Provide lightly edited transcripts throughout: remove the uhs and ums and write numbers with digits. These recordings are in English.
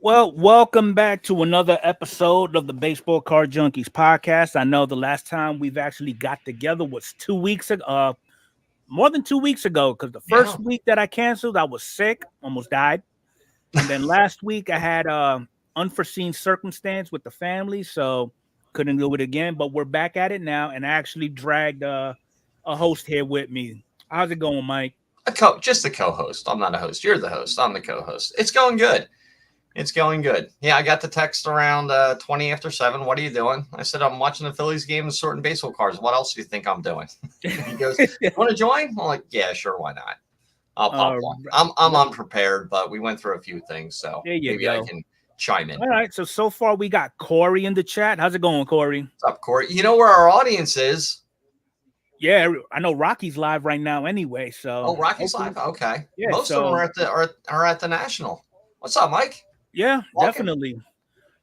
Well, welcome back to another episode of the Baseball Card Junkies podcast. I know the last time we've actually got together was 2 weeks ago, more than 2 weeks ago, because the Yeah. first week that I canceled, I was sick, almost died. And then last week, I had unforeseen circumstance with the family, so couldn't do it again. But we're back at it now, and I actually dragged a host here with me. How's it going, Mike? Just the co-host. I'm not a host. You're the host. I'm the co-host. It's going good. It's going good. Yeah, I got the text around 20 after 7. What are you doing? I said, I'm watching the Phillies game and sorting baseball cards. What else do you think I'm doing? He goes, you want to join? I'm like, yeah, sure, why not? I'll pop one. I'm unprepared, but we went through a few things, so maybe I can chime in. All right, so far we got Corey in the chat. How's it going, Corey? What's up, Corey? You know where our audience is? Yeah, I know Rocky's live right now anyway. So Rocky's live? Okay. Yeah, Most of them are at the National. What's up, Mike? Yeah, definitely.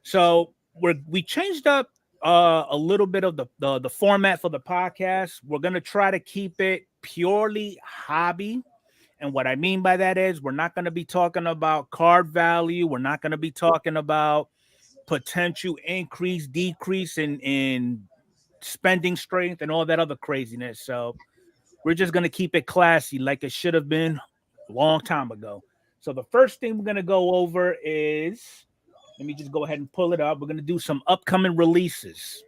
So we changed up a little bit of the format for the podcast. We're gonna try to keep it purely hobby. And what I mean by that is we're not gonna be talking about card value, we're not gonna be talking about potential increase, decrease in spending strength and all that other craziness. So we're just gonna keep it classy like it should have been a long time ago. So the first thing we're gonna go over is, let me just go ahead and pull it up. We're gonna do some upcoming releases.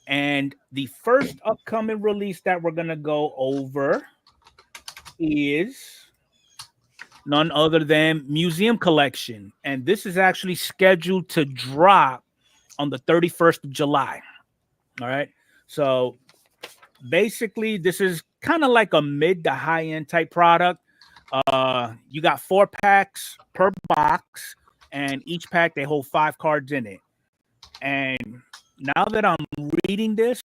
And the first upcoming release that we're gonna go over is none other than Museum Collection. And this is actually scheduled to drop on the 31st of July. All right. So basically, this is kind of like a mid to high end type product. You got 4 packs per box, and each pack they hold 5 cards in it. And now that I'm reading this,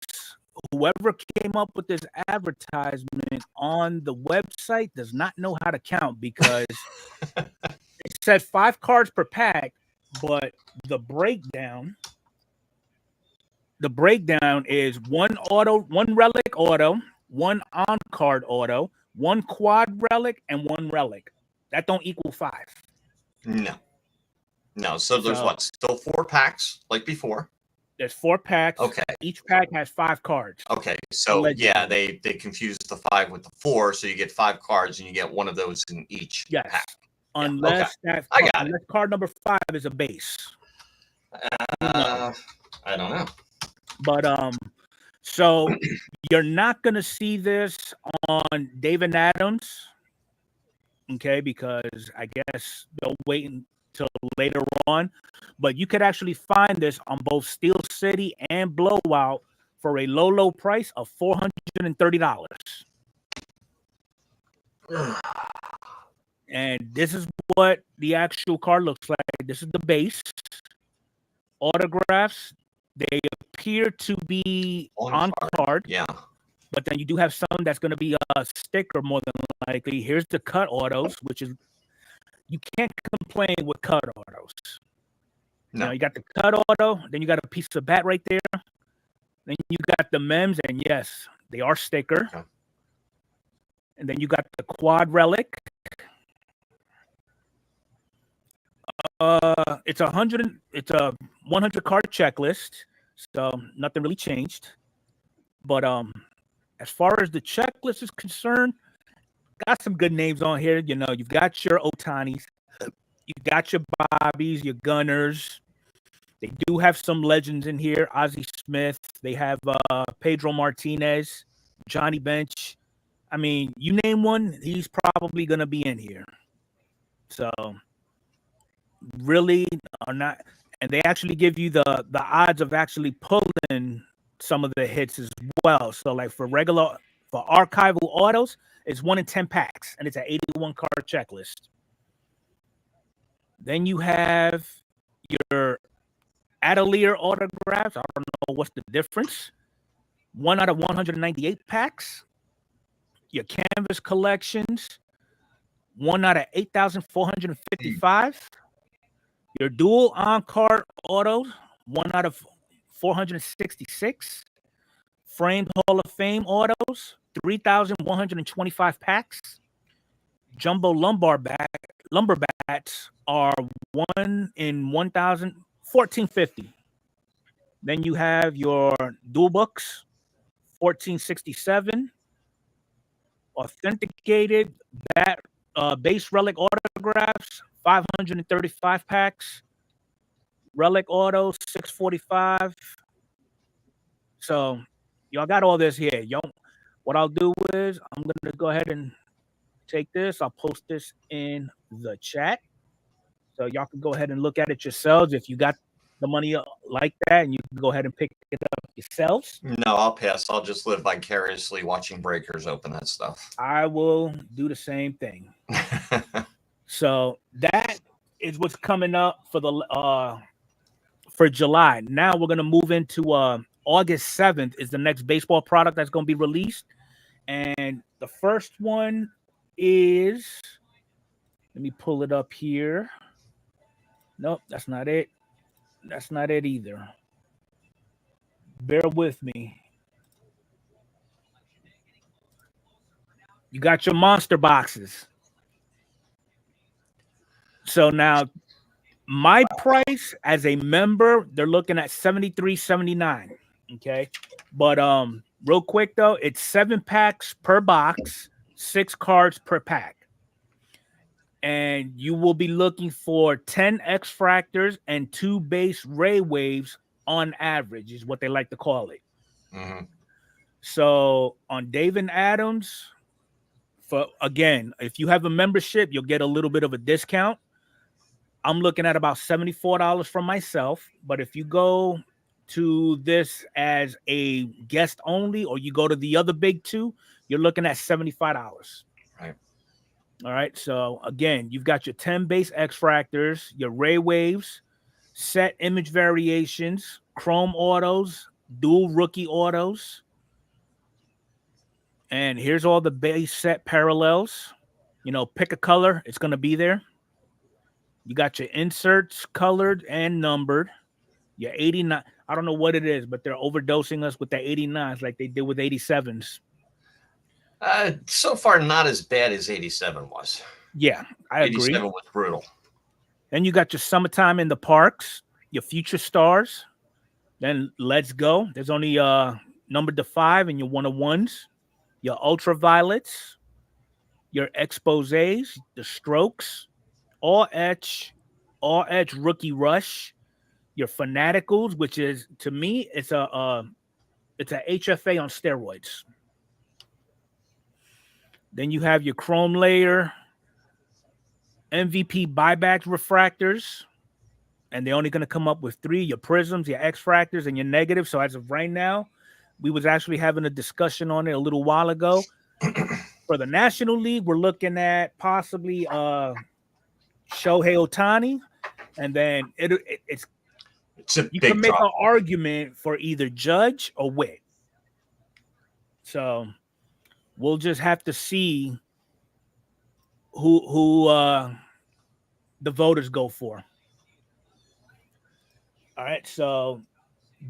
whoever came up with this advertisement on the website does not know how to count, because it said 5 cards per pack, but the breakdown is 1 relic auto, 1 on card auto, 1 quad relic, and 1 relic. That don't equal 5. No. So there's what? Still 4 packs like before. There's 4 packs. Okay. Each pack has 5 cards. Okay. So yeah, they confused the 5 with the 4, so you get 5 cards and you get one of those in each pack. Unless card number 5 is a base. I don't know. But so you're not gonna see this on David Adams, okay? Because I guess they'll wait until later on. But you could actually find this on both Steel City and Blowout for a low price of $430. And this is what the actual card looks like. This is the base. Autographs, they appear to be on card. Yeah. But then you do have some that's going to be a sticker more than likely. Here's the cut autos, which is, you can't complain with cut autos. No. Now you got the cut auto, then you got a piece of bat right there. Then you got the mems, and yes, they are sticker. Okay. And then you got the quad relic. It's a 100 card checklist, so nothing really changed. But as far as the checklist is concerned, got some good names on here. You know, you've got your Otanis, you've got your Bobbies, your Gunners. They do have some legends in here. Ozzie Smith. They have Pedro Martinez, Johnny Bench. I mean, you name one, he's probably gonna be in here. So really are not, and they actually give you the odds of actually pulling some of the hits as well. So like for archival autos, it's 1 in 10 packs, and it's an 81 card checklist. Then you have your Atelier autographs. I don't know what's the difference. 1 out of 198 packs. Your canvas collections, 1 out of 8,455. Your dual on-card autos, 1 out of 466. Framed Hall of Fame autos, 3,125 packs. Jumbo lumbar lumber bats are 1 in 1,000, 1450. Then you have your dual books, 1467. Authenticated bat base relic autographs, 535 packs. Relic autos, 645. So y'all got all this here. What I'll do is I'm gonna go ahead and take this. I'll post this in the chat. So y'all can go ahead and look at it yourselves. If you got the money like that, and you can go ahead and pick it up yourselves. No, I'll pass. I'll just live vicariously watching breakers open that stuff. I will do the same thing. So that is what's coming up for the for July. Now we're gonna move into August 7th is the next baseball product that's gonna be released, and the first one is, let me pull it up here. Nope, that's not it. That's not it either. Bear with me. You got your monster boxes. So now my price as a member, they're looking at $73.79. Okay. But real quick though, it's 7 packs per box, 6 cards per pack. And you will be looking for 10 X-Fractors and 2 base ray waves on average, is what they like to call it. Mm-hmm. So on David Adams, if you have a membership, you'll get a little bit of a discount. I'm looking at about $74 from myself. But if you go to this as a guest only, or you go to the other big two, you're looking at $75. Right. All right. So again, you've got your 10 base X-Fractors, your ray waves, set image variations, chrome autos, dual rookie autos. And here's all the base set parallels. Pick a color. It's going to be there. You got your inserts colored and numbered. Your 89. I don't know what it is, but they're overdosing us with the 89s like they did with 87s. So far, not as bad as 87 was. Yeah, I agree. 87 was brutal. Then you got your summertime in the parks, your future stars. Then let's go. There's only numbered to 5 and your 101s, your ultraviolets, your exposés, the strokes, all etch rookie rush, your fanaticals, which is, to me, it's a HFA on steroids. Then you have your chrome layer, MVP buyback refractors, and they're only going to come up with 3, your prisms, your X-Fractors, and your negatives. So as of right now, we was actually having a discussion on it a little while ago. For the National League, we're looking at possibly Shohei Ohtani, and then it's a you big can make drop. an argument for either Judge or Witt. So we'll just have to see who the voters go for. All right, so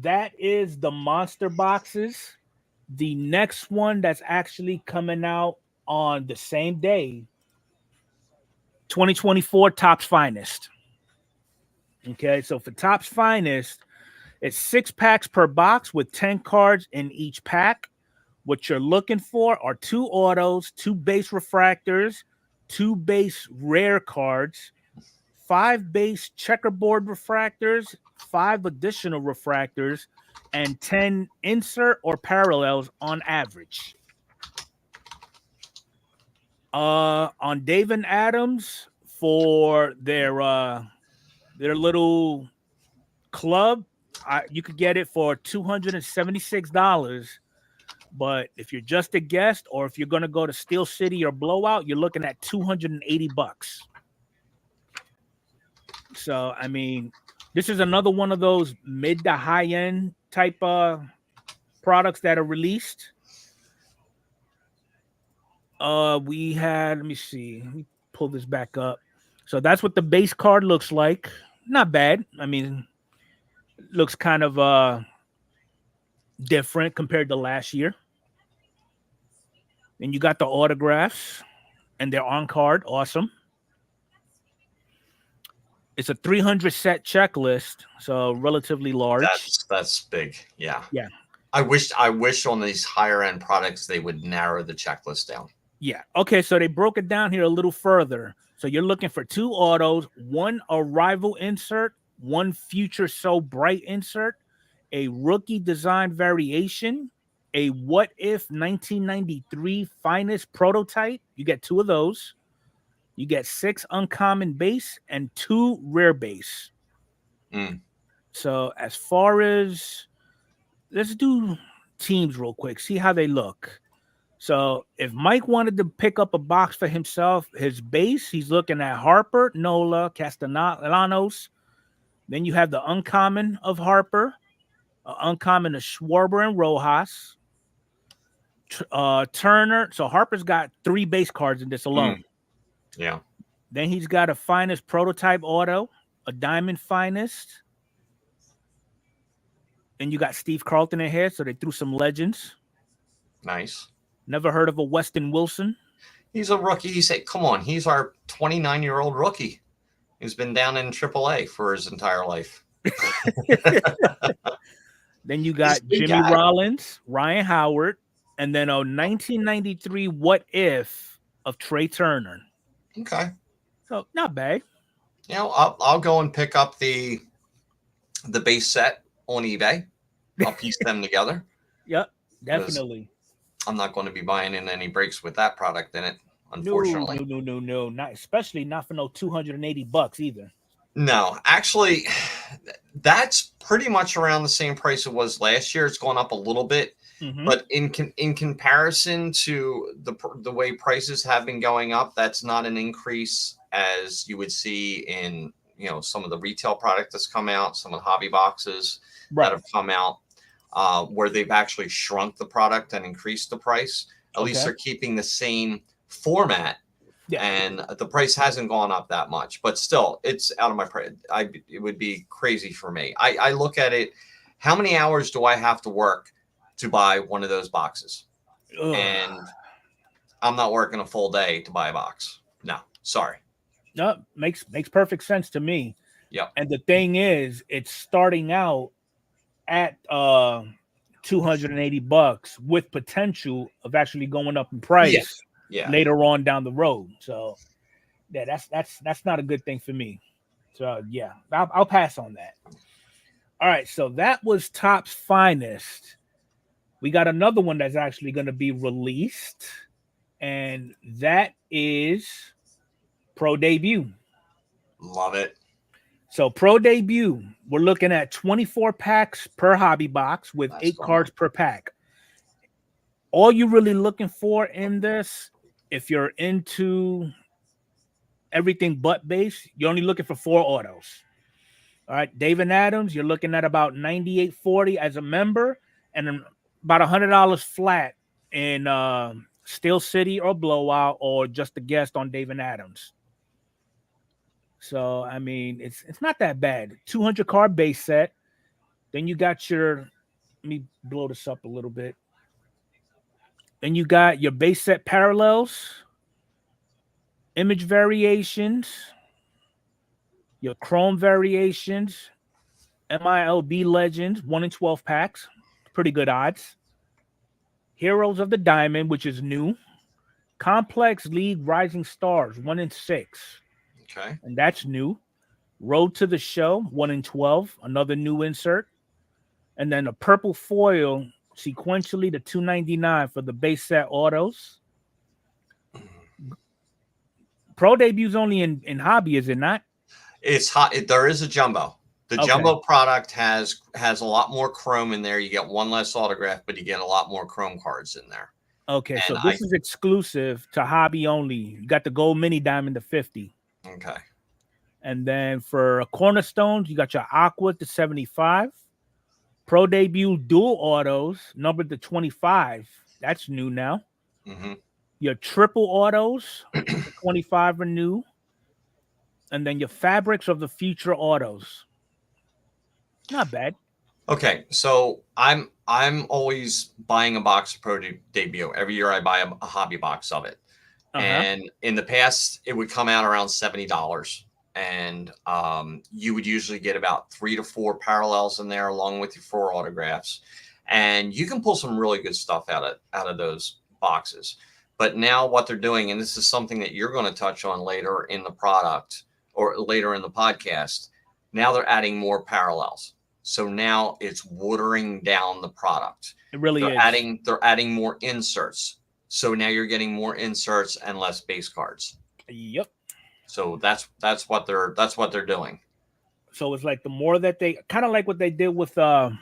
that is the monster boxes. The next one that's actually coming out on the same day, 2024 Topps Finest. Okay, so for Topps Finest, it's 6 packs per box with 10 cards in each pack. What you're looking for are 2 autos, 2 base refractors, 2 base rare cards, 5 base checkerboard refractors, 5 additional refractors, and 10 insert or parallels on average. On David Adams, for their little club, you could get it for $276. But if you're just a guest, or if you're going to go to Steel City or Blowout, you're looking at $280. So, I mean, this is another one of those mid to high end type products that are released. We had, let me see, let me pull this back up. So that's what the base card looks like. Not bad. I mean, looks kind of different compared to last year. Then you got the autographs, and they're on card. Awesome. It's a 300 set checklist, so relatively large. That's big. Yeah. Yeah. I wish on these higher end products they would narrow the checklist down. Yeah. Okay, so they broke it down here a little further. So you're looking for 2 autos, 1 arrival insert, 1 future so bright insert, a rookie design variation, a what if 1993 finest prototype. You get 2 of those. You get 6 uncommon base and 2 rare base. So as far as, let's do teams real quick, see how they look. So if Mike wanted to pick up a box for himself, his base, he's looking at Harper, Nola, Castellanos. Then you have the uncommon of Harper, uncommon of Schwarber and Rojas, Turner. So Harper's got 3 base cards in this alone. Yeah. Then he's got a finest prototype auto, a diamond finest. And you got Steve Carlton in here, so they threw some legends. Nice. Never heard of a Weston Wilson. He's a rookie. Come on, he's our 29-year-old rookie who's been down in AAA for his entire life. Then you got Jimmy Rollins, Ryan Howard, and then a 1993 What If of Trey Turner. Okay. So not bad. You know, I'll go and pick up the base set on eBay. I'll piece them together. Yep, definitely. I'm not going to be buying in any breaks with that product in it, unfortunately. No, not especially not for no $280 either. No, actually, that's pretty much around the same price it was last year. It's gone up a little bit, but in comparison to the way prices have been going up, that's not an increase as you would see in some of the retail product that's come out, some of the hobby boxes that have come out. Where they've actually shrunk the product and increased the price. At least they're keeping the same format, and the price hasn't gone up that much. But still, it's out of my price. It would be crazy for me. I look at it. How many hours do I have to work to buy one of those boxes? Ugh. And I'm not working a full day to buy a box. No, sorry. No, makes perfect sense to me. Yeah. And the thing is, it's starting out at $280 with potential of actually going up in price later on down the road. So yeah, that's not a good thing for me. So yeah, I'll pass on that. All right, so that was Topps Finest. We got another one that's actually going to be released, and that is Pro Debut. Love it. So Pro Debut, we're looking at 24 packs per hobby box with 8 cards per pack. All you're really looking for in this, if you're into everything but base, you're only looking for 4 autos. All right, David Adams, you're looking at about $98.40 as a member, and about $100 flat in Steel City or Blowout, or just a guest on David Adams. So, I mean, it's not that bad. 200 card base set. Then you got let me blow this up a little bit. Then you got your base set parallels, image variations, your chrome variations, MILB legends, 1 in 12 packs. Pretty good odds. Heroes of the Diamond, which is new. Complex League Rising Stars, 1 in 6. Okay. And that's new. Road to the Show, 1 in 12, another new insert. And then a purple foil sequentially to $299 for the base set autos. Pro Debut's only in hobby, is it not? It's hot. There is a jumbo. The jumbo product has a lot more chrome in there. You get 1 less autograph, but you get a lot more chrome cards in there. Okay, and so this is exclusive to hobby only. You got the gold mini diamond to 50. Okay. And then for cornerstones, you got your aqua to 75. Pro Debut dual autos numbered to 25. That's new now. Your triple autos, 25 are new. And then your fabrics of the future autos. Not bad. Okay, so I'm always buying a box of Pro Debut. Every year I buy a hobby box of it. And in the past, it would come out around $70. and you would usually get about 3 to 4 parallels in there along with your 4 autographs, and you can pull some really good stuff out of those boxes. But now what they're doing, and this is something that you're going to touch on later in the product or later in the podcast, now they're adding more parallels. So now it's watering down the product. It really is. They're adding more inserts. So now you're getting more inserts and less base cards. Yep. So that's what they're doing. So it's like the more that they kind of like what they did with Chrome,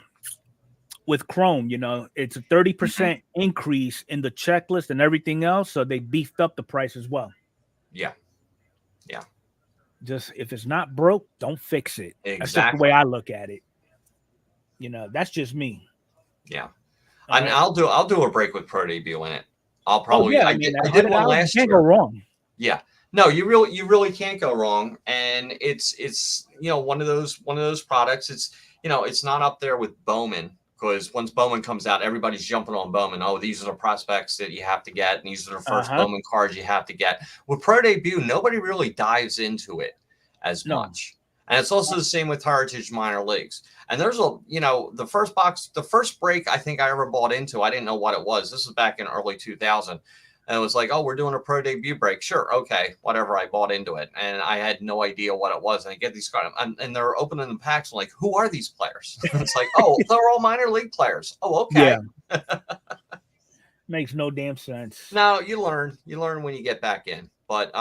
it's a 30% increase in the checklist and everything else. So they beefed up the price as well. Yeah. Just if it's not broke, don't fix it. Exactly. That's just the way I look at it. That's just me. Yeah. And I'll do a break with Pro Debut in it. I'll probably I did one last year. Can't go wrong. Yeah. No, you really can't go wrong. And it's one of those products. It's it's not up there with Bowman, because once Bowman comes out, everybody's jumping on Bowman. Oh, these are the prospects that you have to get, and these are the first Bowman cards you have to get. With Pro Debut, nobody really dives into it as much. And it's also the same with Heritage Minor Leagues. And there's the first break I think I ever bought into, I didn't know what it was. This was back in early 2000. And it was like, oh, we're doing a Pro Debut break. Sure. Okay. Whatever. I bought into it. And I had no idea what it was. And I get these cards and they're opening the packs. I'm like, who are these players? It's like, oh, they're all minor league players. Oh, okay. Yeah. Makes no damn sense. No, you learn when you get back in. But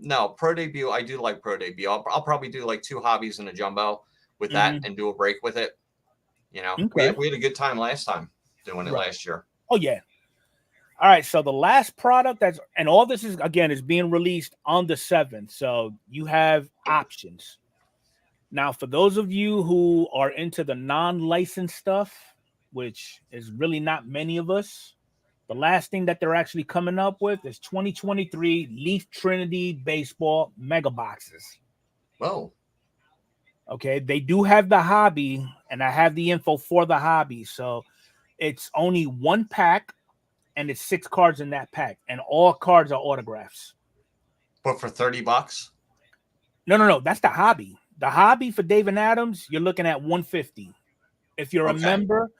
no, Pro Debut, I do like Pro Debut. I'll probably do like 2 hobbies in a jumbo with that and do a break with it. We had a good time last time doing it last year. Oh, yeah. All right, so the last product and all this is being released on the 7th. So you have options. Now, for those of you who are into the non-licensed stuff, which is really not many of us, the last thing that they're actually coming up with is 2023 Leaf Trinity Baseball Mega Boxes. Whoa. Okay, they do have the hobby, and I have the info for the hobby. So it's only 1 pack. And it's 6 cards in that pack, and all cards are autographs. But for $30? No. That's the hobby. The hobby for David Adams, you're looking at $150. If you're a member,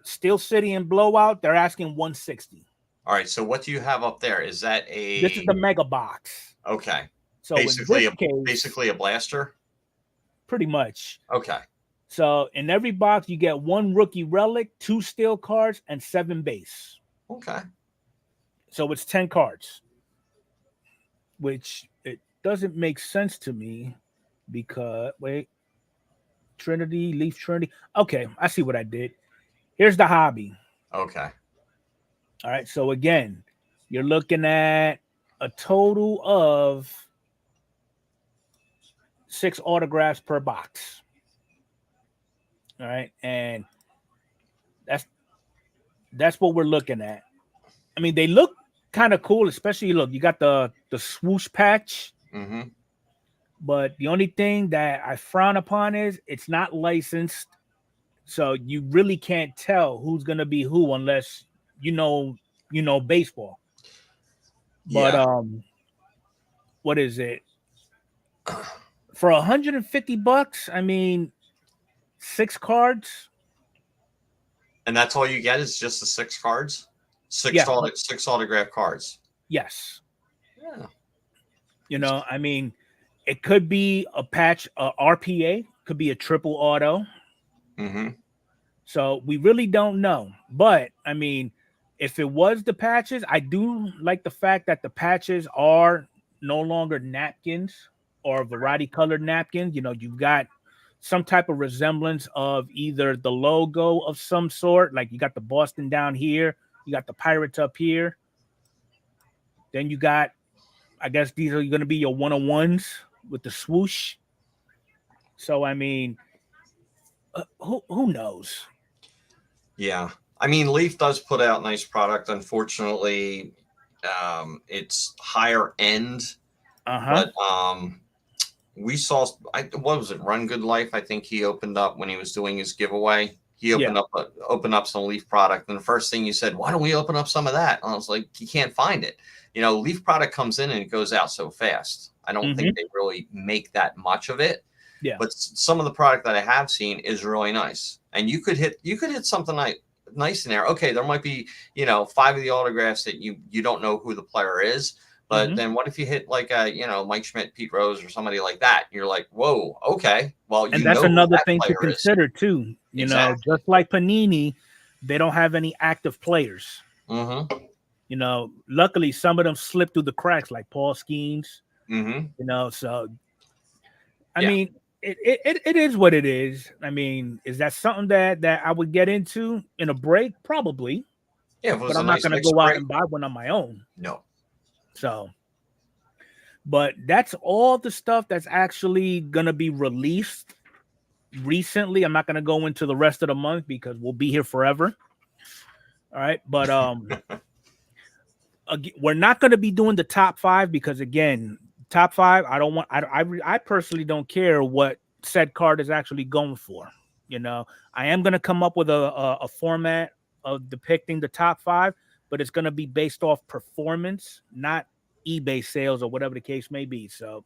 Steel City and Blowout, they're asking $160. All right. So what do you have up there? Is that This is the mega box. Okay. So basically a blaster. Pretty much. Okay. So in every box, you get 1 rookie relic, 2 steel cards, and 7 base. Okay. So it's 10 cards, which it doesn't make sense to me because Leaf Trinity. Okay, I see what I did. Here's the hobby. Okay. All right. So again, you're looking at a total of 6 autographs per box. All right. And that's what we're looking at. I mean, they look kind of cool, especially you got the swoosh patch. Mm-hmm. But the only thing that I frown upon is it's not licensed. So you really can't tell who's gonna be who unless you know baseball. But what is it? For $150, I mean, 6 cards. And that's all you get is just the 6 cards? 6 autograph cards. Yes. Yeah. I mean, it could be a patch, RPA, could be a triple auto. Mm-hmm. So we really don't know. But I mean, if it was the patches, I do like the fact that the patches are no longer napkins or variety colored napkins. You've got some type of resemblance of either the logo of some sort, like you got the Boston down here, you got the Pirates up here. Then you got, I guess these are going to be your 101s with the swoosh. So, I mean, who knows? Yeah. I mean, Leaf does put out nice product. Unfortunately, it's higher end. But we saw, what was it, Run Good Life? I think he opened up when he was doing his giveaway. He opened up some Leaf product, and the first thing you said, "Why don't we open up some of that?" And I was like, "You can't find it." Leaf product comes in and it goes out so fast. I don't think they really make that much of it. Yeah. But some of the product that I have seen is really nice, and you could hit something nice in there. Okay, there might be 5 of the autographs that you don't know who the player is. But then what if you hit like Mike Schmidt, Pete Rose, or somebody like that? You're like, whoa, okay. Well, and that's another thing to consider too. Exactly. Just like Panini, they don't have any active players. Mm-hmm. Luckily some of them slip through the cracks, like Paul Skeens. Mm-hmm. So I mean, it is what it is. I mean, is that something that I would get into in a break? Probably. Yeah, but I'm not going to go out and buy one on my own. No. So, but that's all the stuff that's actually going to be released recently. I'm not going to go into the rest of the month because we'll be here forever. All right. But we're not going to be doing the top 5 because, again, top 5, I personally don't care what said card is actually going for. I am going to come up with a format of depicting the top 5, but it's going to be based off performance, not eBay sales or whatever the case may be. So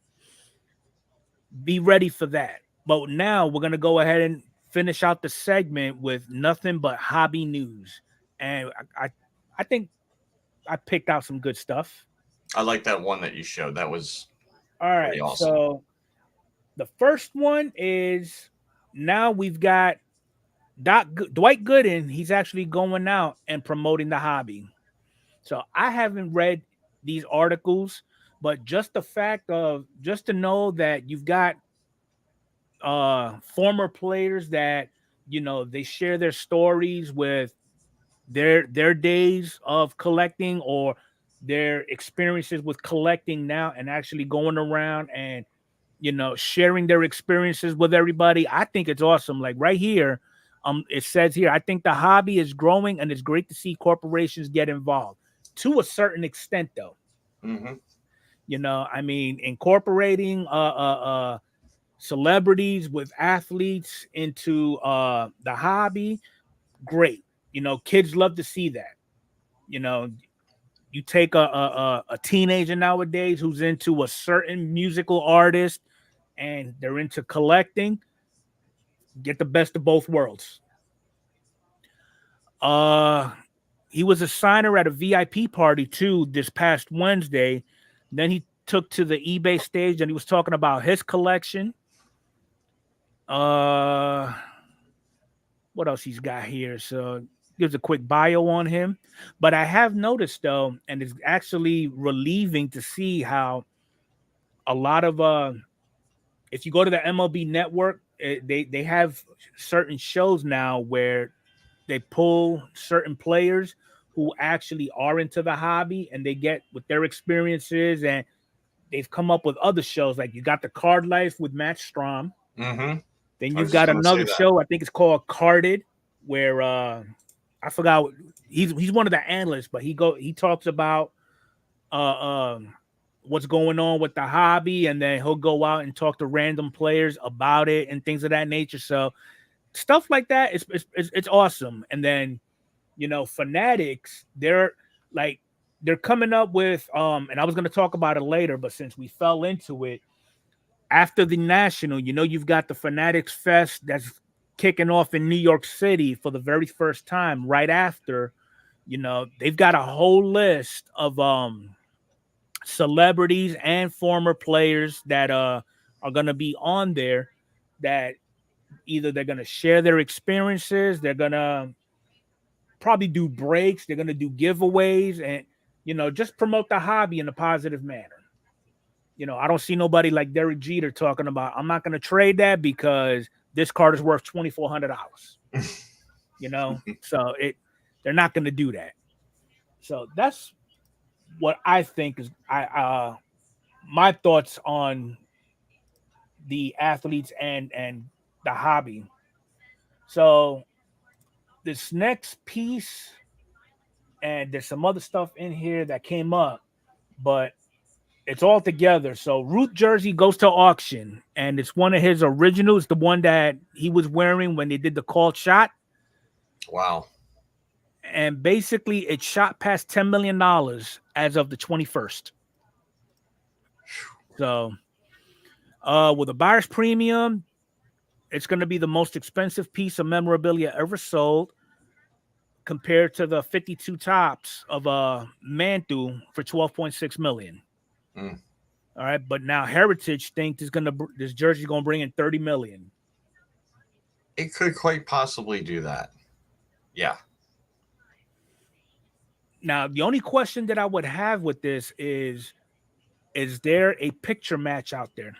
be ready for that. But now we're going to go ahead and finish out the segment with nothing but hobby news. And I think I picked out some good stuff. I like that one that you showed. That was all right. Awesome. So the first one is now we've got Dwight Gooden. He's actually going out and promoting the hobby. So I haven't read these articles, but just the fact of just to know that you've got former players that they share their stories with their days of collecting or their experiences with collecting now and actually going around and sharing their experiences with everybody. I think it's awesome. Like right here, it says here, I think the hobby is growing and it's great to see corporations get involved to a certain extent, though. I mean, incorporating celebrities with athletes into the hobby, great. Kids love to see that. You take a teenager nowadays who's into a certain musical artist and they're into collecting, get the best of both worlds. He was a signer at a VIP party too this past Wednesday. Then he took to the eBay stage and he was talking about his collection. What else he's got here? So gives a quick bio on him. But I have noticed though, and it's actually relieving to see how a lot of if you go to the MLB Network, they have certain shows now where they pull certain players who actually are into the hobby and they get with their experiences, and they've come up with other shows. Like you got the Card Life with Matt Strom. Then you've got another show, I think it's called Carded, where I forgot, he's one of the analysts, but he talks about what's going on with the hobby, and then he'll go out and talk to random players about it and things of that nature. So stuff like that, it's awesome. And then Fanatics, they're coming up with and I was going to talk about it later, but since we fell into it after the National, you've got the Fanatics Fest that's kicking off in New York City for the very first time. Right after, they've got a whole list of celebrities and former players that are going to be on there, that either they're going to share their experiences, they're going to probably do breaks, they're going to do giveaways, and just promote the hobby in a positive manner. I don't see nobody like Derek Jeter talking about, I'm not going to trade that because this card is worth $2,400. So they're not going to do that. So that's what I think is my thoughts on the athletes and the hobby. So this next piece, and there's some other stuff in here that came up, but it's all together. So Ruth jersey goes to auction, and it's one of his originals, the one that he was wearing when they did the called shot. Wow. And basically it shot past $10 million as of the 21st. So with a buyer's premium, it's going to be the most expensive piece of memorabilia ever sold, compared to the 52 tops of Mantu for $12.6 million. Mm. All right, but now Heritage thinks this jersey is going to bring in $30 million. It could quite possibly do that. Yeah. Now, the only question that I would have with this is there a picture match out there?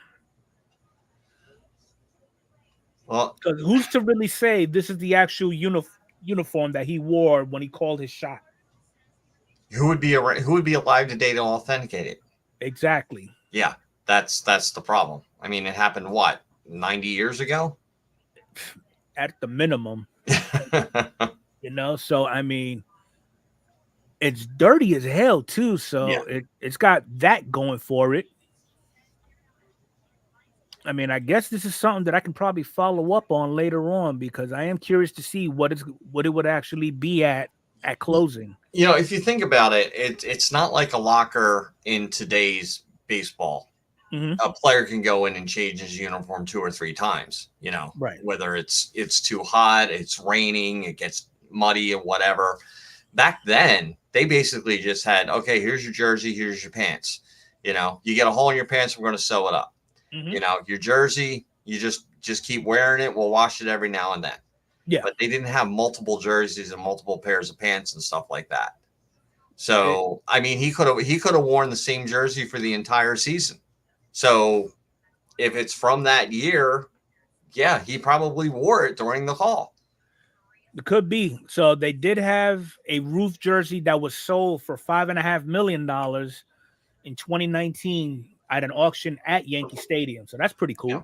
Well, Because who's to really say this is the actual uniform that he wore when he called his shot? who would be alive today to authenticate it? Exactly. Yeah, that's the problem. I mean, it happened what, 90 years ago? At the minimum. So I mean, it's dirty as hell too, so Yeah. it's got that going for it. I mean, I guess this is something that I can probably follow up on later on, because I am curious to see what it would actually be at closing. If you think about it, it's not like a locker in today's baseball. Mm-hmm. A player can go in and change his uniform 2 or 3 times, Right. Whether it's too hot, it's raining, it gets muddy or whatever. Back then, they basically just had, okay, here's your jersey, here's your pants. You get a hole in your pants, we're going to sew it up. Mm-hmm. Your jersey, you just keep wearing it. We'll wash it every now and then. Yeah. But they didn't have multiple jerseys and multiple pairs of pants and stuff like that. So, I mean, he could have worn the same jersey for the entire season. So if it's from that year, yeah, he probably wore it during the call. It could be. So they did have a roof jersey that was sold for $5.5 million in 2019 at an auction at Yankee Stadium. So that's pretty cool. Yeah.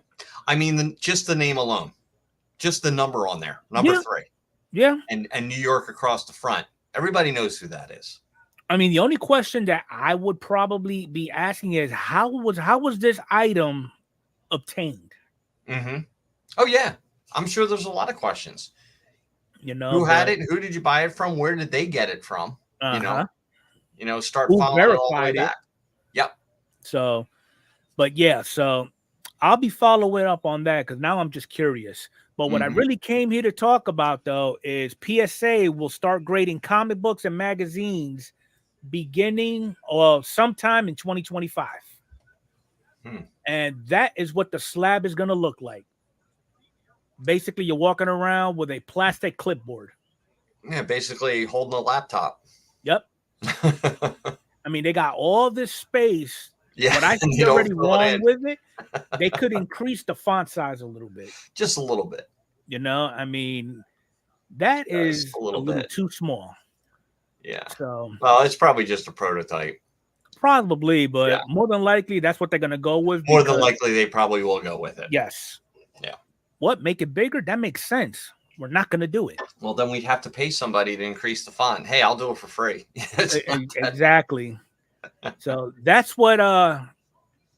I mean, just the name alone, just the number on there, number 3. Yeah. And New York across the front. Everybody knows who that is. I mean, the only question that I would probably be asking is how was this item obtained? Mm-hmm. Oh yeah, I'm sure there's a lot of questions. Who had it? Who did you buy it from? Where did they get it from? Start who following it all the way back. Yep. So, but yeah, so I'll be following up on that, because now I'm just curious. But what I really came here to talk about, though, is PSA will start grading comic books and magazines beginning or sometime in 2025. And that is what the slab is going to look like. Basically, you're walking around with a plastic clipboard. Yeah, basically holding a laptop. Yep. I mean, they got all this space. Yeah. What I see already wrong with it, they could increase the font size a little bit. Just a little bit. I mean, that is a little too small. Yeah. So, well, it's probably just a prototype. Probably, but more than likely, that's what they're going to go with. More than likely, they probably will go with it. Yes. Yeah. What? Make it bigger? That makes sense. We're not going to do it. Well, then we'd have to pay somebody to increase the font. Hey, I'll do it for free. Exactly. So that's what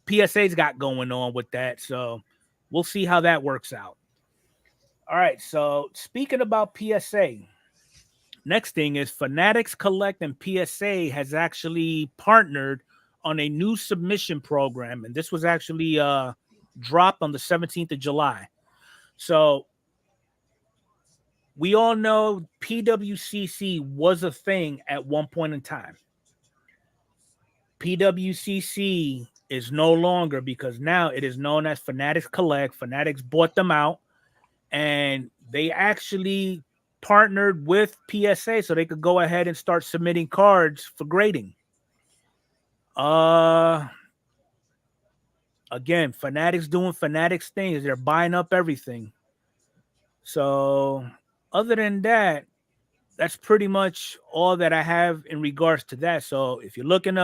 PSA's got going on with that. So we'll see how that works out. All right. So speaking about PSA, next thing is Fanatics Collect and PSA has actually partnered on a new submission program. And this was actually dropped on the 17th of July. So we all know PWCC was a thing at one point in time. PWCC is no longer, because now it is known as Fanatics Collect. Fanatics bought them out, and they actually partnered with PSA so they could go ahead and start submitting cards for grading. Again, Fanatics doing Fanatics things. They're buying up everything. So other than that, that's pretty much all that I have in regards to that. So if you're looking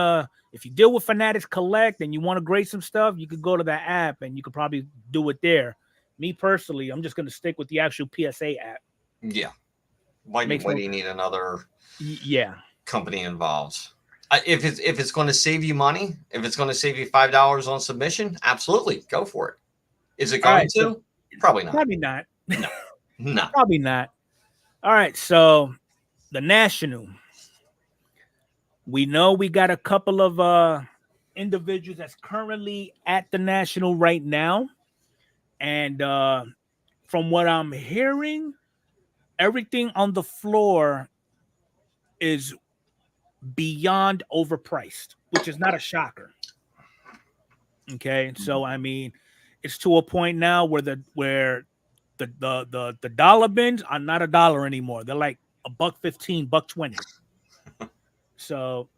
if you deal with Fanatics Collect and you want to grade some stuff, you could go to that app and you could probably do it there. Me personally, I'm just going to stick with the actual PSA app. Yeah. Why do you need another company involved? If it's going to save you money, if it's going to save you $5 on submission, absolutely go for it. Is it going to? Probably not. Probably not. No. Probably not. All right, so the National. We know we got a couple of individuals that's currently at the National right now. And from what I'm hearing, everything on the floor is beyond overpriced, which is not a shocker. Okay, so I mean, it's to a point now where the dollar bins are not a dollar anymore. They're like $1.15, $1.20. So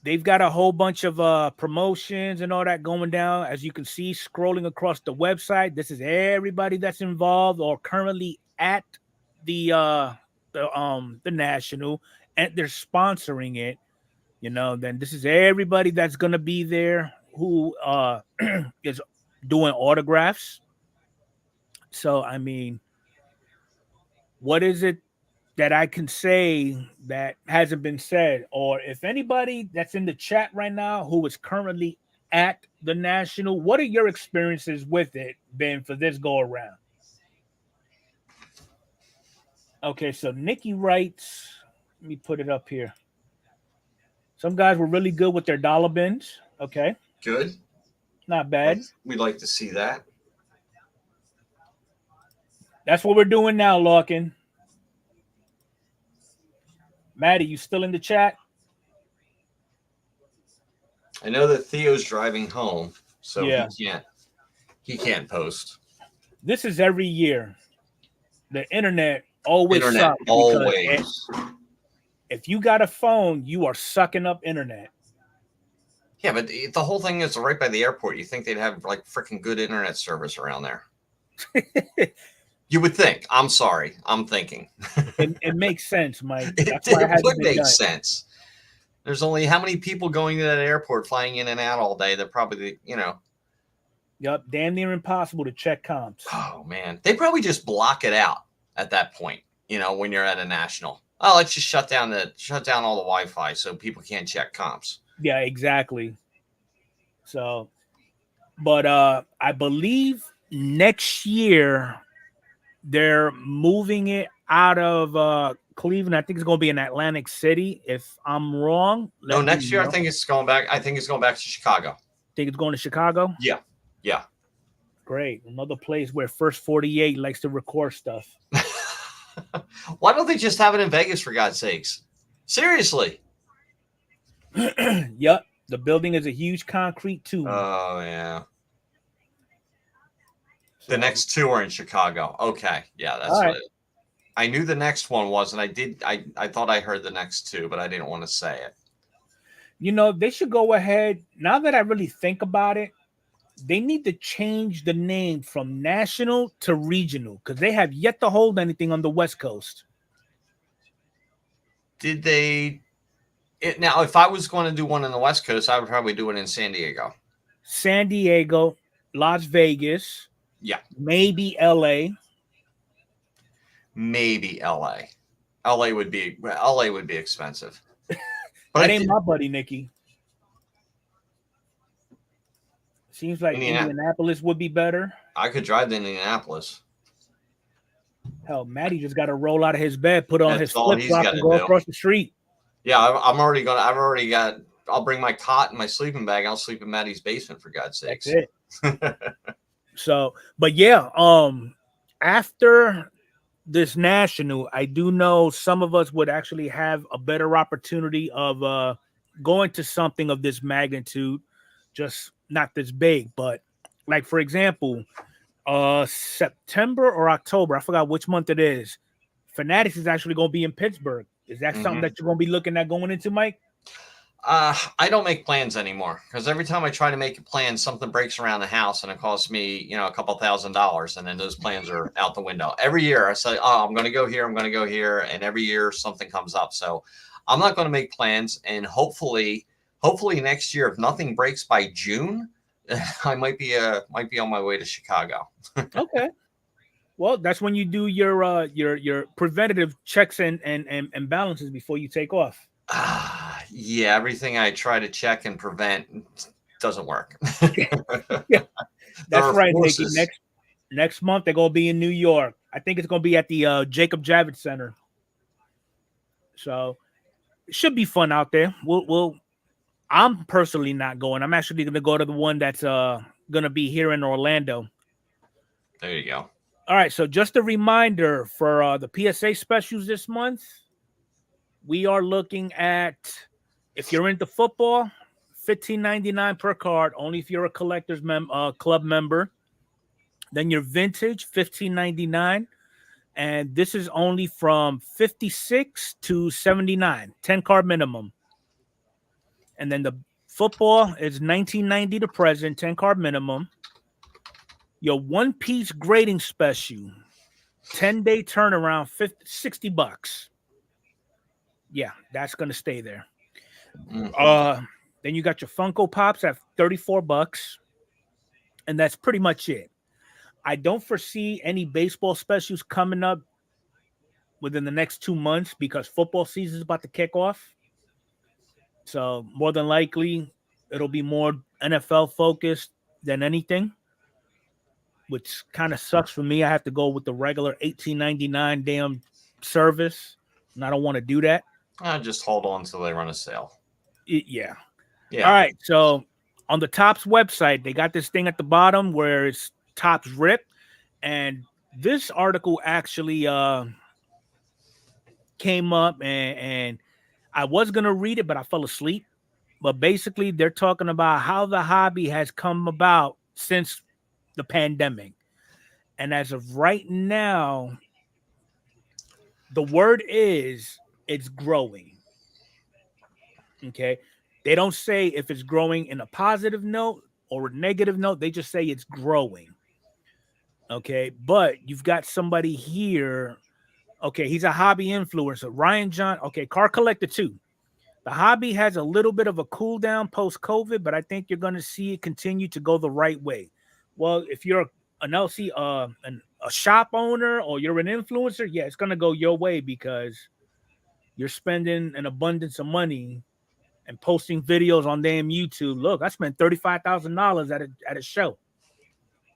they've got a whole bunch of promotions and all that going down. As you can see, scrolling across the website, this is everybody that's involved or currently at the National, and they're sponsoring it. Then this is everybody that's gonna be there who is doing autographs. So I mean, what is it that I can say that hasn't been said? Or if anybody that's in the chat right now who is currently at the National, what are your experiences with it been for this go around? Okay, so Nikki writes, let me put it up here. Some guys were really good with their dollar bins. Okay. Good. Not bad. We'd like to see that. That's what we're doing now, Larkin. Maddie, you still in the chat? I know that Theo's driving home, so Yeah. he can't post. This is every year. The internet always sucks. Always. If you got a phone, you are sucking up internet. Yeah, but the whole thing is right by the airport. You think they'd have like freaking good internet service around there? You would think. I'm sorry. I'm thinking. It makes sense, Mike. It would make sense. There's only how many people going to that airport, flying in and out all day? They're probably, Yep, damn near impossible to check comps. Oh man, they probably just block it out at that point. When you're at a National. Oh, let's just shut down all the Wi-Fi so people can't check comps. Yeah, exactly. So, but I believe next year they're moving it out of Cleveland. I think it's going to be in Atlantic City. If I'm wrong, no, next year I think it's going back. I think it's going back to Chicago. Think it's going to Chicago? Yeah. Great. Another place where First 48 likes to record stuff. Why don't they just have it in Vegas, for God's sakes? Seriously. Yep. The building is a huge concrete tube. Oh, yeah. The next two are in Chicago. Okay. Yeah, that's right. I knew the next one was, and I thought I heard the next two, but I didn't want to say it. They should go ahead. Now that I really think about it, they need to change the name from National to Regional because they have yet to hold anything on the West Coast. Did they? Now, if I was going to do one in the West Coast, I would probably do it in San Diego. San Diego, Las Vegas. Yeah. Maybe LA. Maybe LA. LA would be expensive. But that ain't my buddy, Nikki. Seems like Indianapolis would be better. I could drive to Indianapolis. Hell, Matty just got to roll out of his bed, put on his flip-flop and go across the street. Yeah, I'll bring my cot and my sleeping bag. I'll sleep in Matty's basement, for God's sakes. That's it. So, but yeah, after this National, I do know some of us would actually have a better opportunity of going to something of this magnitude, just not this big. But like, for example, September or October, I forgot which month it is, Fanatics is actually going to be in Pittsburgh. Is that something that you're going to be looking at going into, Mike? I don't make plans anymore because every time I try to make a plan, something breaks around the house and it costs me, a couple $1,000s, and then those plans are out the window. Every year I say, oh, I'm going to go here, I'm going to go here, and every year something comes up. So I'm not going to make plans, and hopefully next year, if nothing breaks by June, I might be on my way to Chicago. Okay. Well, that's when you do your preventative checks and balances before you take off. Yeah, everything I try to check and prevent doesn't work. Yeah, that's right, Nikki. Next month they're gonna be in New York. I think it's going to be at the Jacob Javits Center. So it should be fun out there. I'm personally not going. I'm actually going to go to the one that's going to be here in Orlando. There you go. All right, so just a reminder for the PSA specials this month, we are looking at, if you're into football, $15.99 per card, only if you're a collector's club member. Then your vintage, $15.99, and this is only from 56 to 79, 10 card minimum. And then the football is $19.90 to present, 10 card minimum. Your one piece grading special, 10-day turnaround, $60. Yeah, that's gonna stay there. Mm-hmm. Then you got your Funko Pops at $34, and that's pretty much it. I don't foresee any baseball specials coming up within the next 2 months because football season is about to kick off. So more than likely, it'll be more NFL focused than anything, which kind of sucks for me. I have to go with the regular $18.99 damn service, and I don't want to do that. Just hold on until they run a sale. Yeah. Yeah. All right. So on the Topps website, they got this thing at the bottom where it's Topps Rip, and this article actually came up, and I was gonna read it, but I fell asleep. But basically, they're talking about how the hobby has come about since the pandemic, and as of right now, the word is it's growing. Okay, they don't say if it's growing in a positive note or a negative note. They just say it's growing. Okay, but you've got somebody here. Okay, he's a hobby influencer. Ryan John. Okay, Car Collector 2. The hobby has a little bit of a cool down post-COVID, but I think you're going to see it continue to go the right way. Well, if you're an LC, a shop owner, or you're an influencer, yeah, it's going to go your way because you're spending an abundance of money and posting videos on damn YouTube. Look, I spent $35,000 at a show.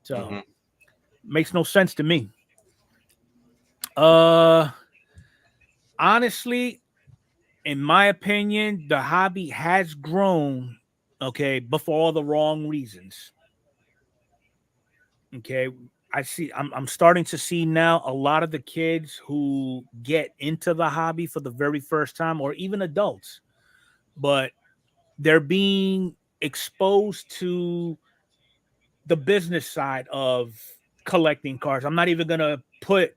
So makes no sense to me. Honestly, in my opinion, the hobby has grown, okay, but for all the wrong reasons. Okay, I'm starting to see now a lot of the kids who get into the hobby for the very first time, or even adults, but they're being exposed to the business side of collecting cards. I'm not even gonna put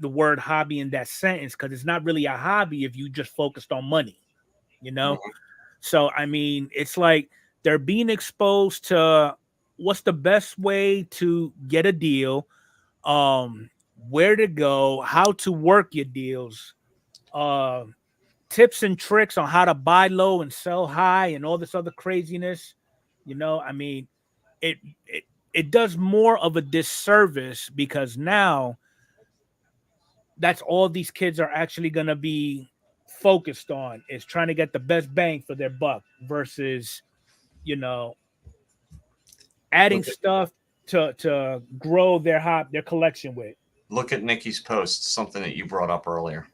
the word hobby in that sentence because it's not really a hobby if you just focused on money, you know. So I mean, it's like they're being exposed to what's the best way to get a deal, where to go, how to work your deals, tips and tricks on how to buy low and sell high, and all this other craziness. You know, I mean, it does more of a disservice because now that's all these kids are actually going to be focused on, is trying to get the best bang for their buck versus, you know, adding stuff to grow their collection with. Look at Nikki's post, something that you brought up earlier.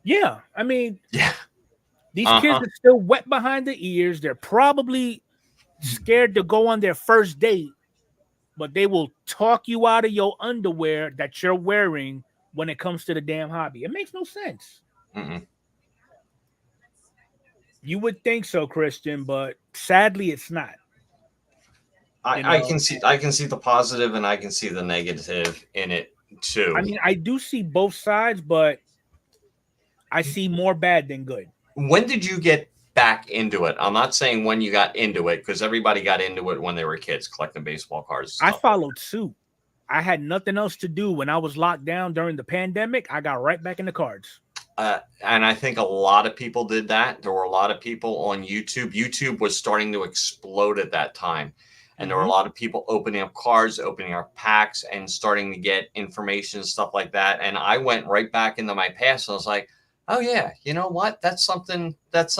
Yeah, I mean, yeah, these kids are still wet behind the ears. They're probably scared to go on their first date, but they will talk you out of your underwear that you're wearing when it comes to the damn hobby. It makes no sense. You would think so, Christian, but sadly, it's not. I can see the positive and I can see the negative in it too. I mean, I do see both sides, but I see more bad than good. When did you get back into it? I'm not saying when you got into it, because everybody got into it when they were kids collecting baseball cards. I followed suit. I had nothing else to do when I was locked down during the pandemic. I got right back into cards. And I think a lot of people did that. There were a lot of people on YouTube. YouTube was starting to explode at that time. And there were a lot of people opening up cards, opening up packs, and starting to get information and stuff like that. And I went right back into my past. And I was like, oh yeah, you know what? That's something that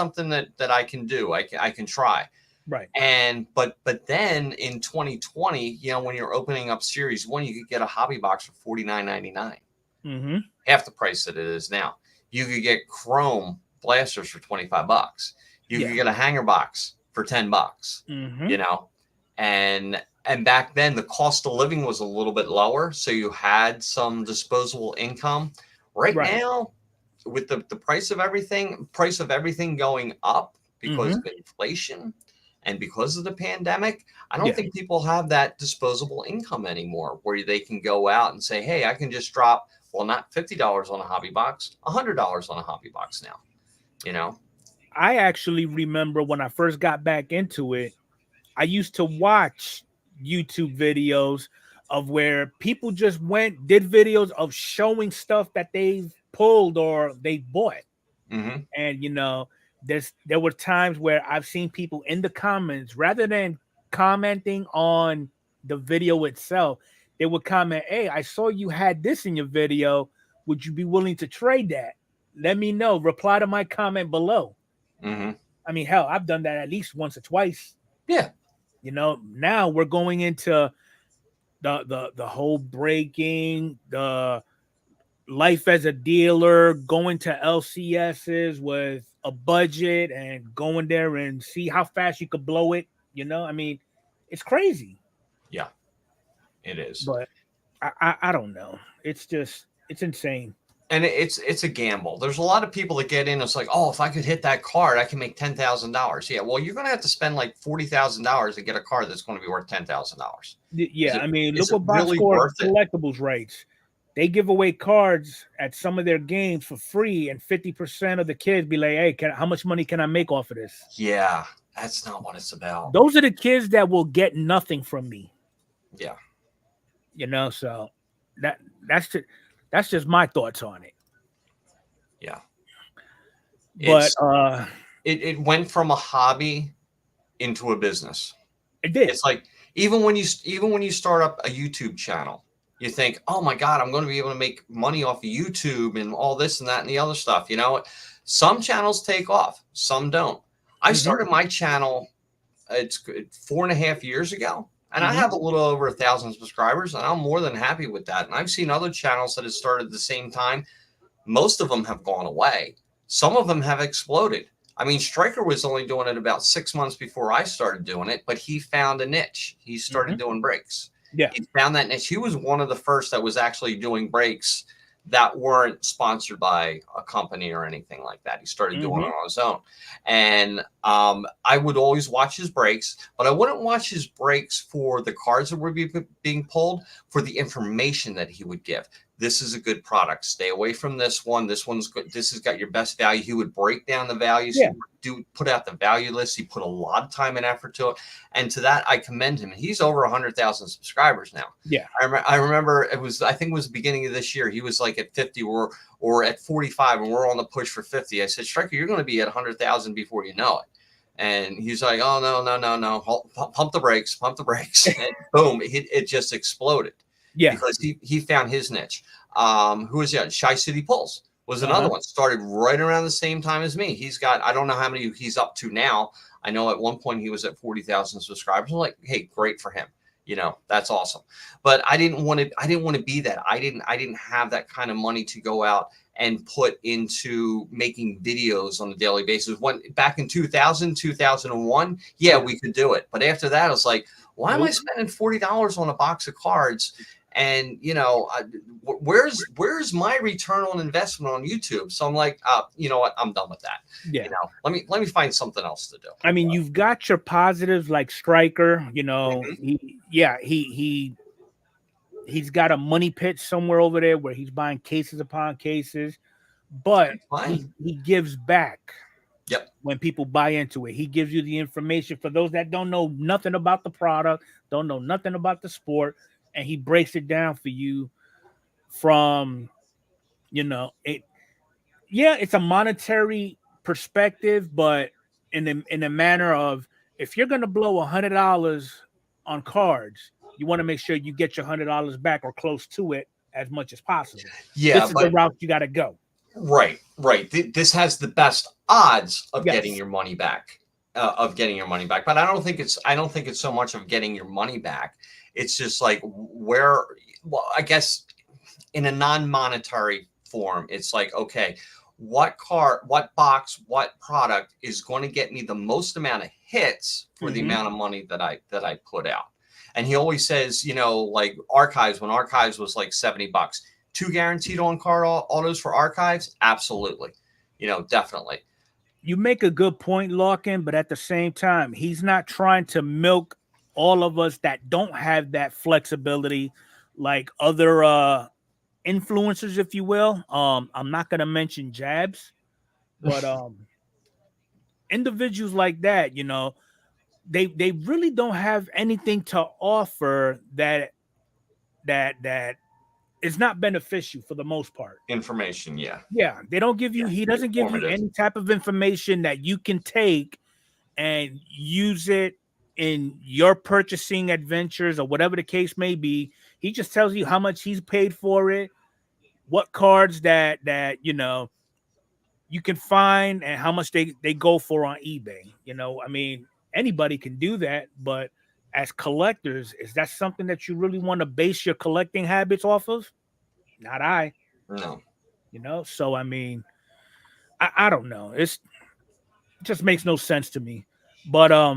I can do. I can try. Right. And but then in 2020, you know, when you're opening up Series 1, you could get a hobby box for $49.99, Mm-hmm. half the price that it is now. You could get Chrome blasters for $25. You could get a hanger box for $10, Mm-hmm. you know. And back then the cost of living was a little bit lower, so you had some disposable income. Right now, with the price of everything going up because of inflation and because of the pandemic, I don't think people have that disposable income anymore where they can go out and say, hey, I can just drop, well, not $50 on a hobby box, $100 on a hobby box now, you know? I actually remember when I first got back into it, I used to watch YouTube videos of where people just did videos of showing stuff that they've pulled or they bought. Mm-hmm. And, you know, there were times where I've seen people in the comments, rather than commenting on the video itself, they would comment, hey, I saw you had this in your video. Would you be willing to trade that? Let me know. Reply to my comment below. Mm-hmm. I mean, hell, I've done that at least once or twice. Yeah. You know, now we're going into the whole breaking, the life as a dealer, going to LCSs with a budget and going there and see how fast you could blow it. You know, I mean, it's crazy. Yeah, it is. But I don't know. It's insane. And it's a gamble. There's a lot of people that get in. It's like, oh, if I could hit that card, I can make $10,000. Yeah, well, you're going to have to spend like $40,000 to get a card that's going to be worth $10,000. Yeah, I mean, look what Box Score Collectibles writes. They give away cards at some of their games for free, and 50% of the kids be like, "Hey, how much money can I make off of this?" Yeah, that's not what it's about. Those are the kids that will get nothing from me. Yeah, you know, so that's just my thoughts on it. Yeah, but it went from a hobby into a business. It did. It's like even when you start up a YouTube channel, you think, oh my God, I'm going to be able to make money off of YouTube and all this and that and the other stuff. You know, some channels take off, some don't. I started my channel, it's 4.5 years ago, and I have a little over 1,000 subscribers, and I'm more than happy with that. And I've seen other channels that have started at the same time. Most of them have gone away. Some of them have exploded. I mean, Stryker was only doing it about 6 months before I started doing it, but he found a niche. He started doing breaks. Yeah. He found that niche. He was one of the first that was actually doing breaks that weren't sponsored by a company or anything like that. He started doing it on his own. And I would always watch his breaks, but I wouldn't watch his breaks for the cards that were being pulled, for the information that he would give. This is a good product. Stay away from this one. This one's good. This has got your best value. He would break down the values. Yeah. He would put out the value list. He put a lot of time and effort to it. And to that, I commend him. He's over 100,000 subscribers now. Yeah. I remember I think it was the beginning of this year. He was like at 50 or at 45, and we're on the push for 50. I said, Stryker, you're going to be at 100,000 before you know it. And he's like, oh, no. Pump the brakes. And boom, it just exploded. Yeah. Because he found his niche. Who was that? Shy City Pulse was another one. Started right around the same time as me. He's got, I don't know how many he's up to now. I know at one point he was at 40,000 subscribers. I'm like, hey, great for him. You know, that's awesome. But I didn't want to be that. I didn't have that kind of money to go out and put into making videos on a daily basis. Back in 2000, 2001, we could do it. But after that, I was like, why am I spending $40 on a box of cards? And, you know, where's my return on investment on YouTube? So I'm like, you know what? I'm done with that. Yeah. You know, let me find something else to do. I mean, you've got your positives like Stryker, you know, he's got a money pit somewhere over there where he's buying cases upon cases, but he gives back. Yep. When people buy into it, he gives you the information for those that don't know nothing about the product, don't know nothing about the sport, and he breaks it down for you from, you know, it's a monetary perspective, but in a manner of, if you're going to blow $100 on cards, you want to make sure you get your $100 back or close to it as much as possible. Yeah, this is the route you got to go. Right. This has the best odds of getting your money back. of getting your money back. But I don't think it's so much of getting your money back. It's just like well, I guess in a non-monetary form, it's like, okay, what box, what product is going to get me the most amount of hits for the amount of money that I put out. And he always says, like Archives, when Archives was like $70, 2 guaranteed on car autos for Archives. Absolutely. Definitely. You make a good point, Larkin, but at the same time, he's not trying to milk all of us that don't have that flexibility like other influencers, if you will. I'm not gonna mention Jabs, but individuals like that, they really don't have anything to offer that is not beneficial for the most part. Information, yeah. Yeah, they don't give you. He doesn't give you any type of information that you can take and use it in your purchasing adventures or whatever the case may be. He just tells you how much he's paid for it, what cards that you can find, and how much they go for on eBay. I mean, anybody can do that, but as collectors, is that something that you really want to base your collecting habits off of? Not I. No. So I mean, I don't know. It just makes no sense to me. But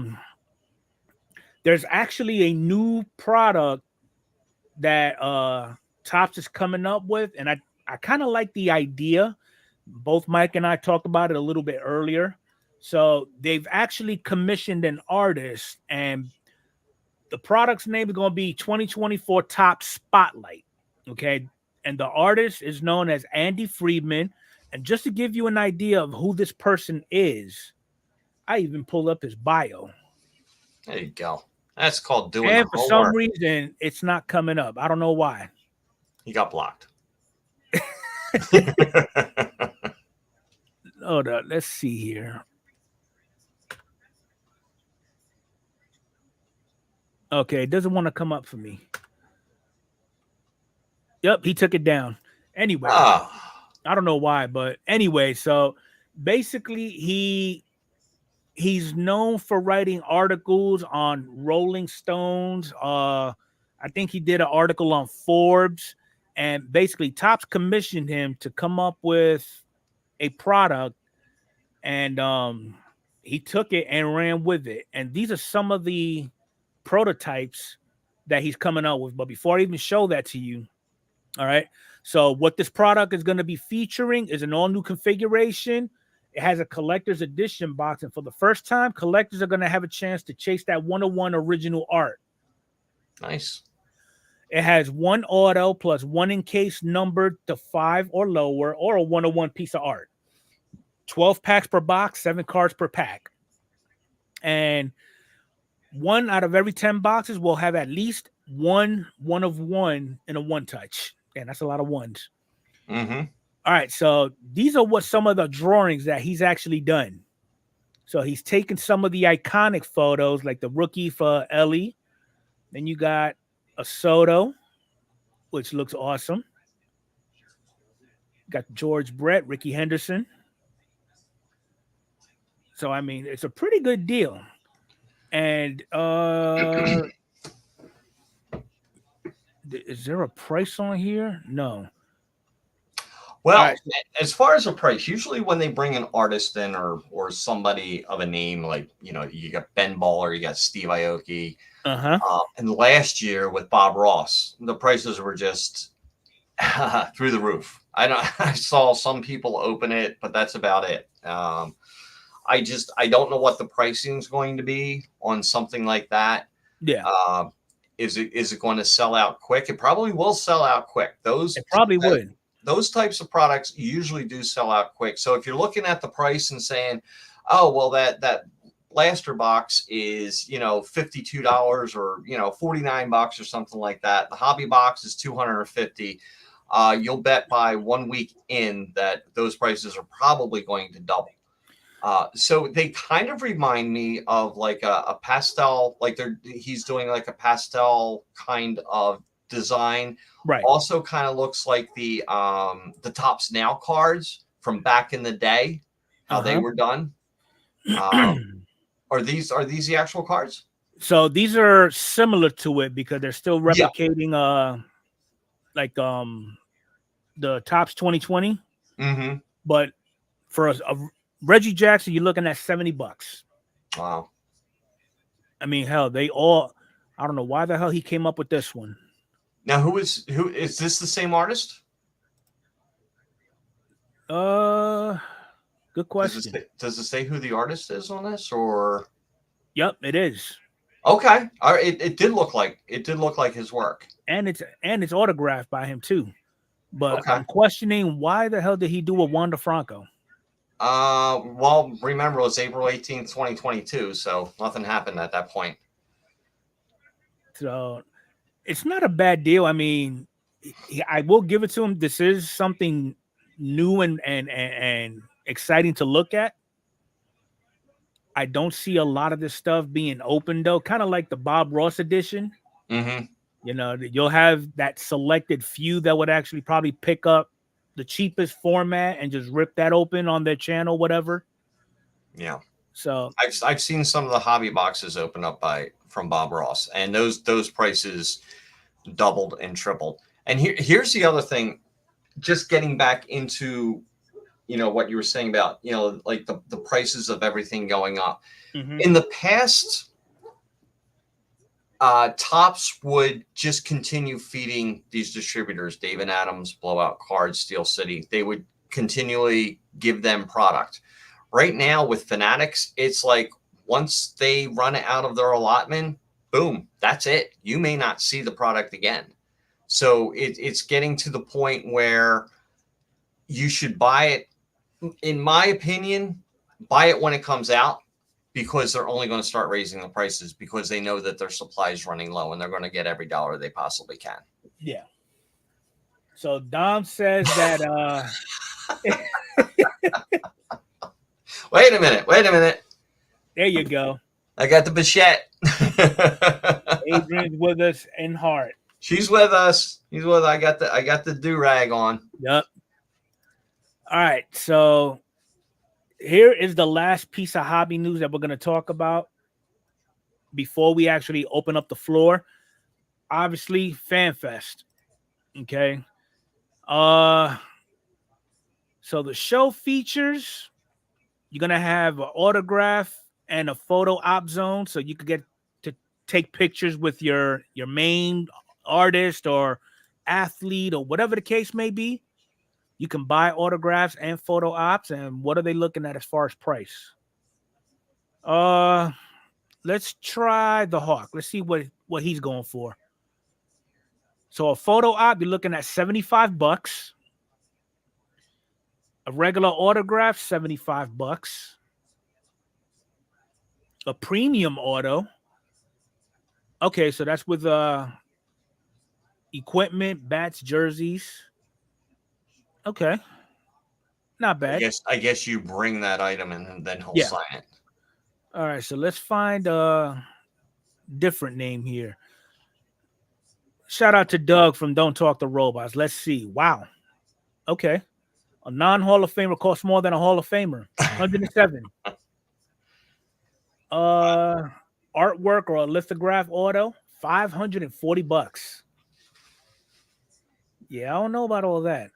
there's actually a new product that Topps is coming up with, and I kind of like the idea. Both Mike and I talked about it a little bit earlier. So they've actually commissioned an artist, and the product's name is going to be 2024 Topps Spotlight. Okay. And the artist is known as Andy Friedman. And just to give you an idea of who this person is, I even pulled up his bio. There you go. That's called doing and for some reason, it's not coming up. I don't know why. He got blocked. Hold on. Let's see here. Okay, it doesn't want to come up for me. Yep, he took it down. Anyway, I don't know why, but anyway, so basically he's known for writing articles on Rolling Stones. I think he did an article on Forbes, and basically Topps commissioned him to come up with a product, and he took it and ran with it. And these are some of the prototypes that he's coming out with. But before I even show that to you, all right, so what this product is going to be featuring is an all new configuration. It has a collector's edition box, and for the first time, collectors are going to have a chance to chase that 101 original art. Nice. It has 1 auto plus 1 encase numbered to 5 or lower, or a 101 piece of art. 12 packs per box, 7 cards per pack. And 1 out of every 10 boxes will have at least one of one in a one touch. And that's a lot of ones. Mm-hmm. All right, so these are what some of the drawings that he's actually done. So he's taken some of the iconic photos, like the rookie for Ellie. Then you got a Soto, which looks awesome. Got George Brett, Ricky Henderson. So, I mean, it's a pretty good deal. And is there a price on here? No. Well, right. As far as a price, usually when they bring an artist in or somebody of a name, like, you got Ben Baller, you got Steve Aoki. And last year with Bob Ross, the prices were just through the roof. I saw some people open it, but that's about it. I don't know what the pricing is going to be on something like that. Yeah. Is it going to sell out quick? It probably will sell out quick. It probably would. Those types of products usually do sell out quick. So if you're looking at the price and saying, oh, well, that blaster box is, $52 or, $49 or something like that. The hobby box is $250. You'll bet by 1 week in that those prices are probably going to double. So they kind of remind me of like a pastel, like he's doing like a pastel kind of design. Right. Also kind of looks like the Topps Now cards from back in the day, how they were done. Are these the actual cards? So these are similar to it because they're still Yeah. replicating like the Topps 2020, Mm-hmm. but for a Reggie Jackson, you're looking at $70. Wow. I mean, hell, I don't know why the hell he came up with this one. Now, who is this the same artist? Good question. Does it say who the artist is on this, or? Yep, it is. Okay. All right. It did look like his work. And it's autographed by him too. But Okay. I'm questioning why the hell did he do a Wander Franco? Well, remember it was April 18th, 2022, so nothing happened at that point. So it's not a bad deal. I mean, I will give it to him. This is something new and exciting to look at. I don't see a lot of this stuff being open though, kind of like the Bob Ross edition. Mm-hmm. You know, you'll have that selected few that would actually probably pick up the cheapest format and just rip that open on their channel, whatever. Yeah. So I've seen some of the hobby boxes open up from Bob Ross, and those prices doubled and tripled. And here's the other thing, just getting back into what you were saying about like the prices of everything going up. mm-hmm. In the past, Topps would just continue feeding these distributors, Dave and Adams, Blowout Cards, Steel City. They would continually give them product. Right now with Fanatics, it's like once they run out of their allotment, boom, that's it. You may not see the product again. So it's getting to the point where you should buy it. In my opinion, buy it when it comes out, because they're only going to start raising the prices because they know that their supply is running low and they're going to get every dollar they possibly can. Yeah. So Dom says that Wait a minute. There you go. I got the Bichette. Adrian's with us in heart. She's with us. I got the do-rag on. Yep. All right. So here is the last piece of hobby news that we're going to talk about before we actually open up the floor. Obviously, FanFest. Okay. So the show features, you're going to have an autograph and a photo op zone, so you could get to take pictures with your main artist or athlete or whatever the case may be. You can buy autographs and photo ops. And what are they looking at as far as price? Let's try the Hawk. Let's see what he's going for. So a photo op, you're looking at $75. A regular autograph, $75. A premium auto. Okay, so that's with equipment, bats, jerseys. Okay. Not bad. I guess you bring that item and then he'll sign it. All right, so let's find a different name here. Shout out to Doug from Don't Talk to Robots. Let's see. Wow. Okay. A non-Hall of Famer costs more than a Hall of Famer. 107. Artwork or a lithograph auto, $540. Yeah, I don't know about all that.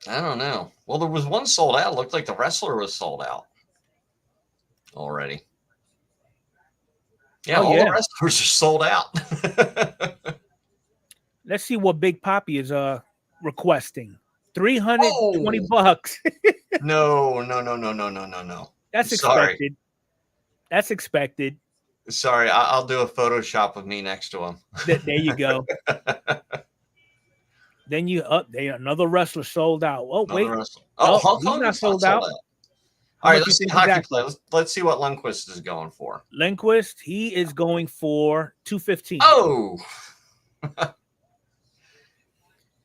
I don't know. Well, there was one sold out. It looked like the wrestler was sold out already. Yeah, all the wrestlers are sold out. Let's see what Big Papi is requesting. $320. No. That's expected. That's expected. Sorry, I'll do a Photoshop of me next to him. There you go. Then another wrestler sold out. Oh, wait. Hulk he's not sold out. All right, let's see hockey play. Let's see what Lundqvist is going for. Lundqvist, he is going for $215. Oh.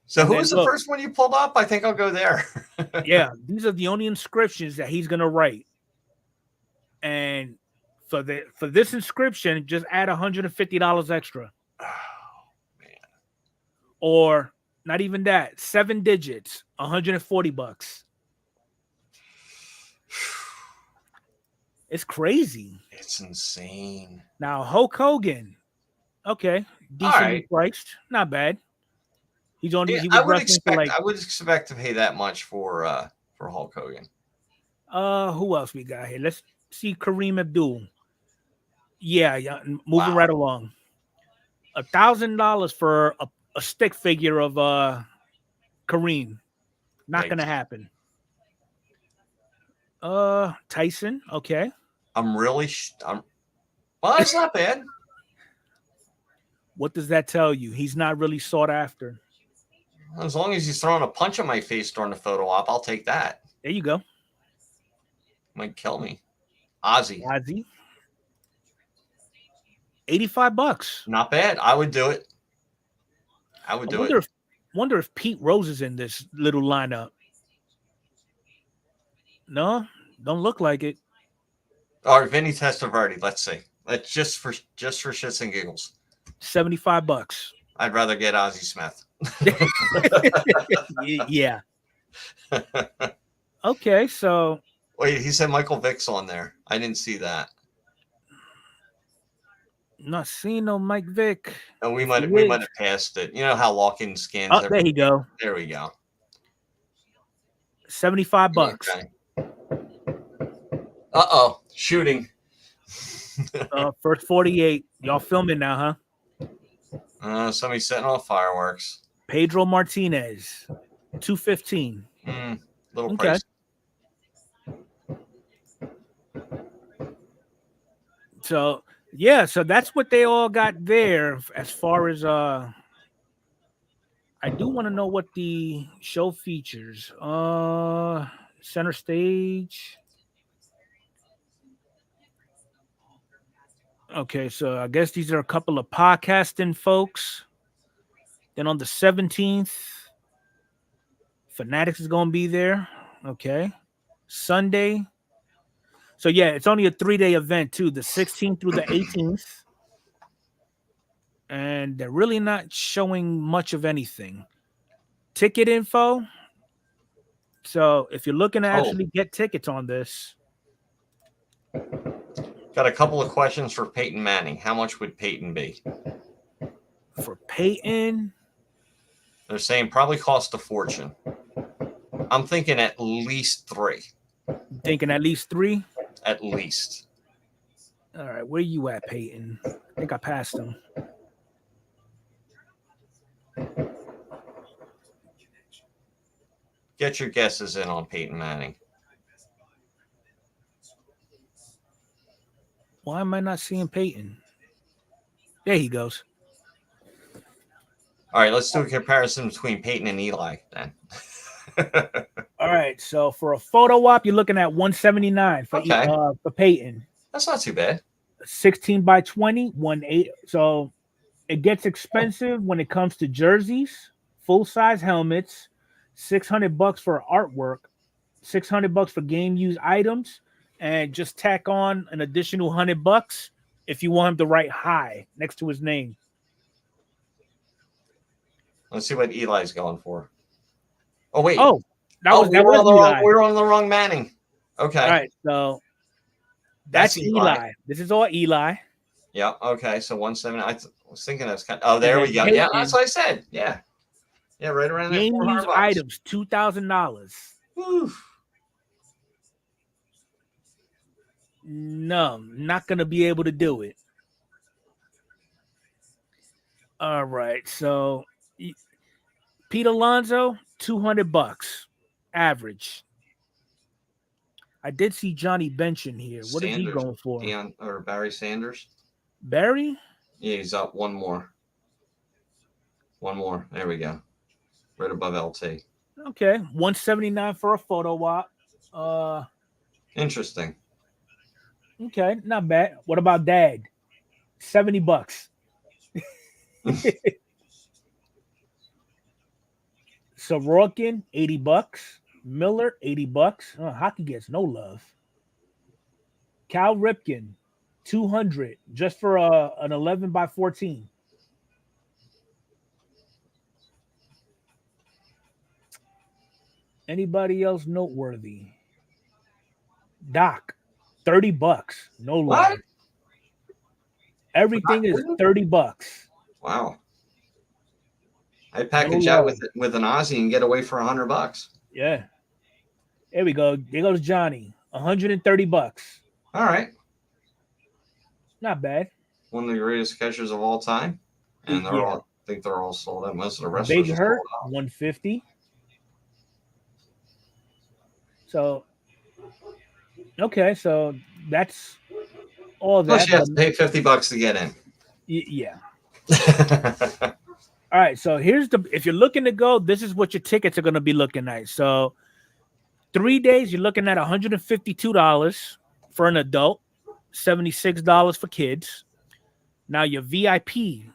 So who was the first one you pulled up? I think I'll go there. Yeah, these are the only inscriptions that he's going to write. And for this inscription, just add $150 extra. Oh, man. Or not even that, 7 digits, $140. It's crazy. It's insane. Now Hulk Hogan, okay, decently right. priced, not bad. He Yeah, was wrestling for like I would expect to pay that much for Hulk Hogan. who else we got here? Let's see Kareem Abdul. Yeah, moving Wow. right along. $1,000 for a stick figure of Kareem. Not gonna Yikes. happen. Tyson, okay. I'm really well, it's not bad. What does that tell you? He's not really sought after. As long as he's throwing a punch in my face during the photo op, I'll take that. There you go. Might kill me. Ozzy. $85. Not bad. I would do it. I would do it. Wonder if Pete Rose is in this little lineup. No, don't look like it. Or Vinny Testaverde. Let's see. Let's just for shits and giggles. $75. I'd rather get Ozzie Smith. Yeah. Okay, so wait, he said Michael Vick's on there. I didn't see that. Not seeing no Mike Vick. And we might have passed it. You know how Lock-in scans. Oh, there you go. There we go. $75. Okay. Uh-oh. Shooting. First 48. Y'all filming now, huh? Somebody's setting off fireworks. Pedro Martinez. $215. Little okay. price. So yeah, so that's what they all got there. As far as I do want to know what the show features. Center stage. Okay, so I guess these are a couple of podcasting folks. Then on the 17th, Fanatics is going to be there. Okay. Sunday. So, yeah, it's only a 3-day event, too, the 16th through the 18th. And they're really not showing much of anything. Ticket info. So, if you're looking to actually get tickets on this. Got a couple of questions for Peyton Manning. How much would Peyton be? For Peyton? They're saying probably cost a fortune. I'm thinking at least 3. Thinking at least 3? At least. All right, where you at, Peyton? I think I passed him. Get your guesses in on Peyton Manning. Why am I not seeing Peyton? There he goes. All right, let's do a comparison between Peyton and Eli then. All right, so for a photo op, you're looking at $179 for Peyton. That's not too bad. 16 by 20, 1.8. So it gets expensive when it comes to jerseys, full size helmets, $600 for artwork, $600 for game use items, and just tack on an additional $100 if you want him to write "hi" next to his name. Let's see what Eli's going for. Oh wait! Oh, we were on the wrong Manning. Okay. All right, so that's Eli. This is all Eli. Yeah. Okay. So 170. I was thinking that's kind of. Oh, there we go. Yeah, that's what I said. Yeah. Yeah, right around there. Game use items, $2,000. No, not gonna be able to do it. All right, so Pete Alonso, $200 average. I did see Johnny Bench in here. What is he going for? Or Barry Sanders. Barry? Yeah, he's up one more. One more. There we go. Right above LT. Okay, $179 for a photo op. Interesting. Okay, not bad. What about Dad? $70. Sorokin, $80. Miller, $80. Hockey gets no love. Cal Ripken, $200 just for an 11 by 14. Anybody else noteworthy? Doc, $30. No love. Everything is $30. Wow. I No package out love. with an Aussie and get away for $100. Yeah. There we go. There goes Johnny. $130. All right. Not bad. One of the greatest catchers of all time. And they're Yeah. all, I think they're all sold out. Most of the Big wrestlers are Hurt, sold out. 150. So okay, so that's all Plus that. you have to pay $50 to get in. Yeah. All right. So here's if you're looking to go, this is what your tickets are going to be looking at. So 3 days, you're looking at $152 for an adult, $76 for kids. Now your VIP,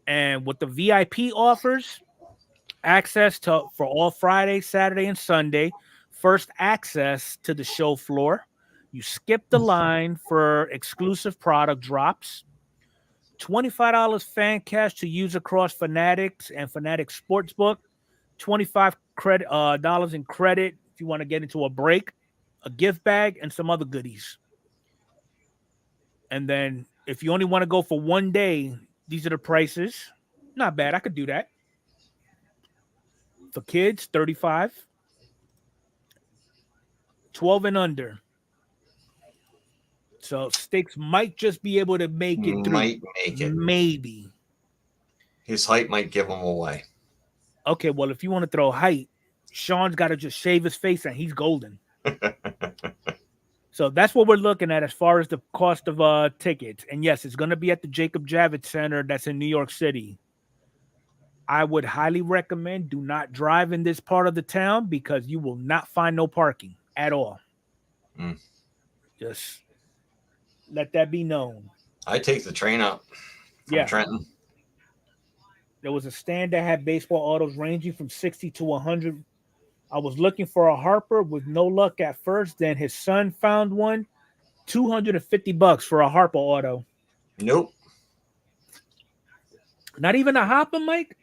and what the VIP offers, access to for all Friday, Saturday, and Sunday, first access to the show floor. You skip the line for exclusive product drops. $25 fan cash to use across Fanatics and Fanatics Sportsbook. $25 dollars in credit if you want to get into a break, a gift bag, and some other goodies. And then if you only want to go for 1 day, these are the prices. Not bad. I could do that. For kids, 35. 12 and under. So Sticks might just be able to make it through. Might make it. Maybe. His height might give him away. Okay, well, if you want to throw height, Sean's got to just shave his face and he's golden. So that's what we're looking at as far as the cost of tickets. And yes, it's going to be at the Jacob Javits Center that's in New York City. I would highly recommend do not drive in this part of the town because you will not find no parking at all. Just let that be known. I take the train up from Trenton. There was a stand that had baseball autos ranging from 60 to 100. I was looking for a Harper with no luck at first. Then his son found one, $250 for a Harper auto. Nope. Not even a Hopper, Mike?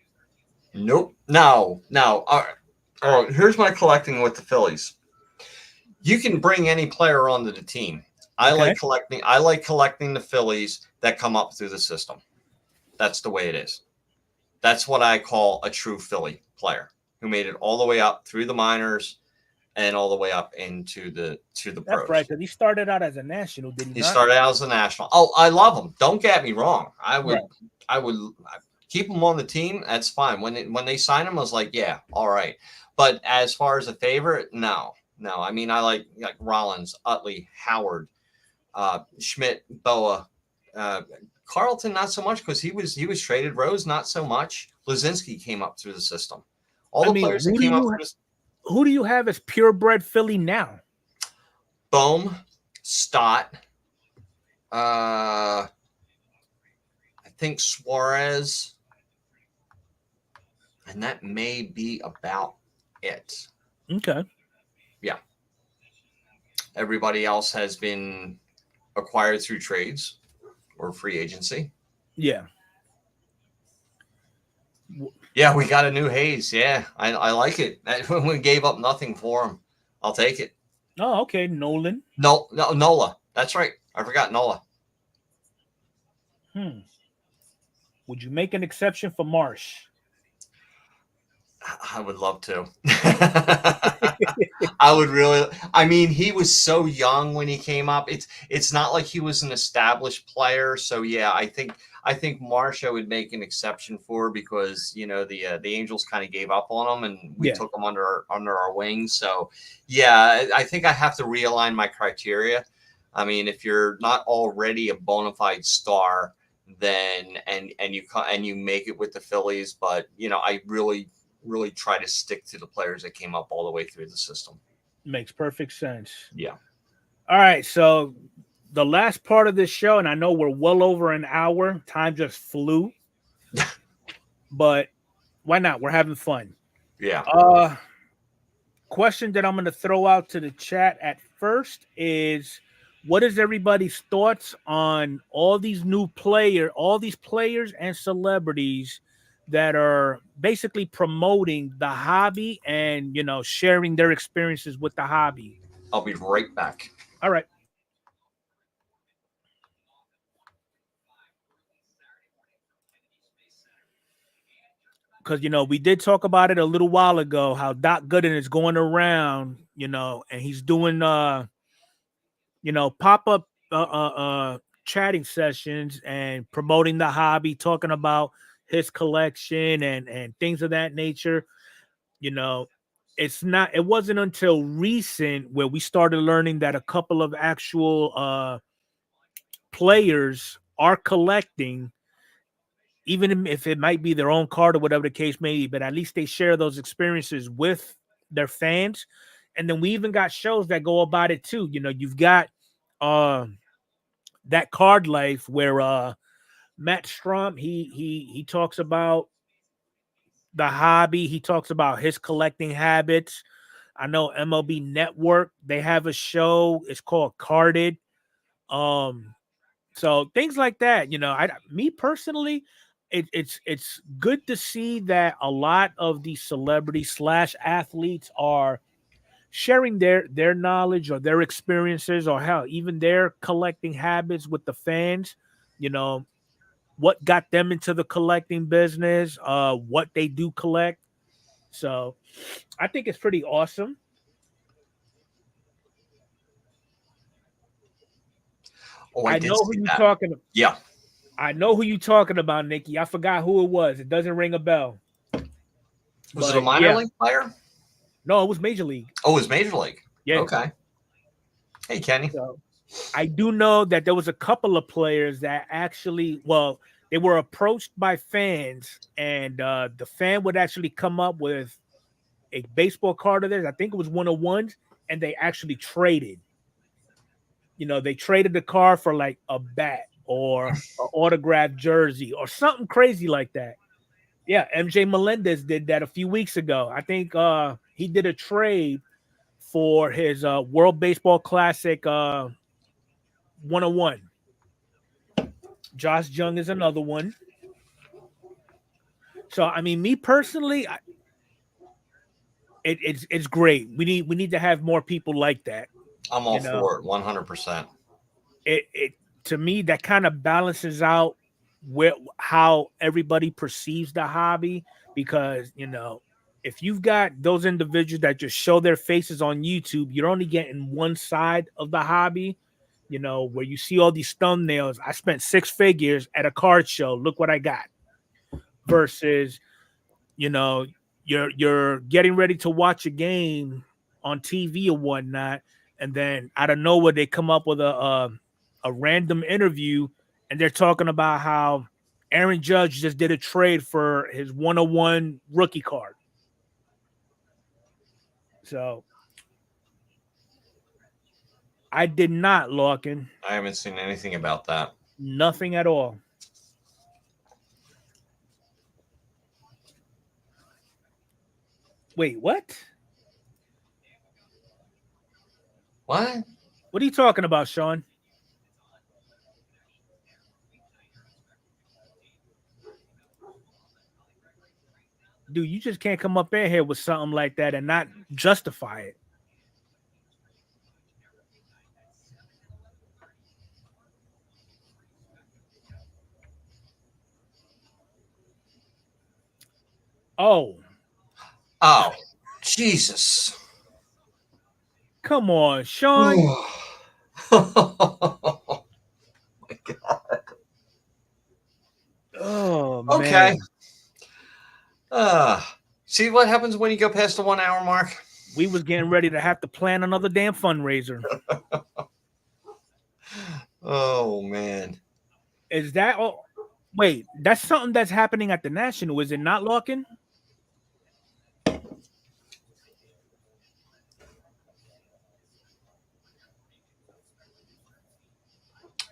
Nope. No. All right. Here's my collecting with the Phillies. You can bring any player onto the team. I like collecting the Phillies that come up through the system. That's the way it is. That's what I call a true Philly player who made it all the way up through the minors and all the way up into the pros. That's right, because he started out as a national, did he? He started out as a national. Oh, I love him. Don't get me wrong. I would keep him on the team. That's fine. When they sign him, I was like, yeah, all right. But as far as a favorite, no. I mean, I like Rollins, Utley, Howard, Schmidt, Boa, Carlton, not so much because he was traded. Rose, not so much. Lazinski came up through the system. All the players that came up through this. Who do you have as purebred Philly now? Bohm, Stott, I think Suarez, and that may be about it. Okay. Yeah. Everybody else has been acquired through trades or free agency. Yeah. Yeah, we got a new Hayes. Yeah, I like it. When we gave up nothing for him, I'll take it. Oh, okay. Nolan. No, Nola. That's right. I forgot Nola. Would you make an exception for Marsh? I would love to. I would really. I mean, he was so young when he came up. It's not like he was an established player. So yeah, I think Marsh I would make an exception for because the Angels kind of gave up on him and we took him under our wings. So yeah, I think I have to realign my criteria. I mean, if you're not already a bona fide star, then and you make it with the Phillies, but I really try to stick to the players that came up all the way through the system. Makes perfect sense. Yeah. All right. So the last part of this show, and I know we're well over an hour. Time just flew. But why not? We're having fun. Yeah. Question that I'm going to throw out to the chat at first is, what is everybody's thoughts on all these players and celebrities that are basically promoting the hobby and, sharing their experiences with the hobby? I'll be right back. All right. because we did talk about it a little while ago, how Doc Gooden is going around, and he's doing pop-up chatting sessions and promoting the hobby, talking about his collection and things of that nature. you know it wasn't until recent where we started learning that a couple of actual players are collecting, even if it might be their own card or whatever the case may be, but at least they share those experiences with their fans. And then we even got shows that go about it too. You've got that Card Life where Matt Strom, he talks about the hobby, he talks about his collecting habits. I know MLB Network, they have a show, it's called Carded. So things like that, me personally, it's good to see that a lot of these celebrities slash athletes are sharing their knowledge or their experiences, or hell, even their collecting habits with the fans. You know what got them into the collecting business, what they do collect. So I think it's pretty awesome. Oh, I did know who see you that. talking. Yeah. I know who you talking about, Nikki. I forgot who it was. It doesn't ring a bell. Was it a minor league player? No, it was Major League. Oh, it was Major League. Yeah. Okay. Hey, Kenny. So, I do know that there was a couple of players that actually, they were approached by fans, and the fan would actually come up with a baseball card of theirs. I think it was 101s, and they actually traded. They traded the card for like a bat or an autographed jersey or something crazy like that. Yeah, MJ Melendez did that a few weeks ago. I think he did a trade for his World Baseball Classic 101. Josh Jung is another one. So I mean, me personally, it's great. We need to have more people like that. I'm all for it, 100%. It to me, that kind of balances out how everybody perceives the hobby, because if you've got those individuals that just show their faces on YouTube, you're only getting one side of the hobby. Where you see all these thumbnails. I spent 6 figures at a card show. Look what I got. Versus, you're getting ready to watch a game on TV or whatnot, and then out of nowhere they come up with a random interview, and they're talking about how Aaron Judge just did a trade for his 101 rookie card. So I did not, Larkin. I haven't seen anything about that. Nothing at all. Wait, what? What? What are you talking about, Sean? Dude, you just can't come up in here with something like that and not justify it. Oh, Jesus. Come on, Sean. Oh, my God. Oh, okay. Man. See what happens when you go past the 1 hour mark? We was getting ready to have to plan another damn fundraiser. Oh, man. Is that... Oh, wait, that's something that's happening at the National, is it not, Larkin?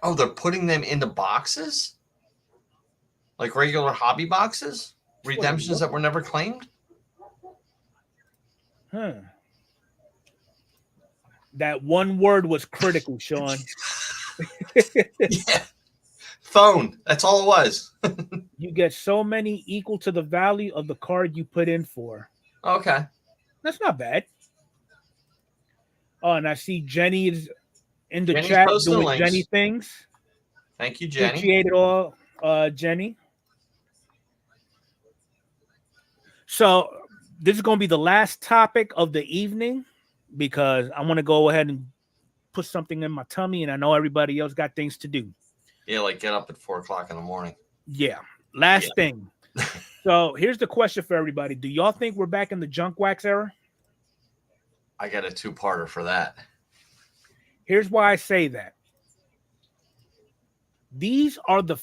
Oh, they're putting them into boxes? Like regular hobby boxes? Redemptions that were never claimed? That one word was critical, Sean. Yeah. Phone. That's all it was. You get so many equal to the value of the card you put in for. Okay. That's not bad. Oh, and I see Jenny is in the Jenny's chat posting doing links. Jenny things. Thank you, Jenny. Appreciate it all, Jenny. So this is going to be the last topic of the evening because I want to go ahead and put something in my tummy, and I know everybody else got things to do. Yeah, like get up at 4:00 in the morning. Yeah. Last thing. So here's the question for everybody. Do y'all think we're back in the junk wax era? I got a two-parter for that. Here's why I say that. These are the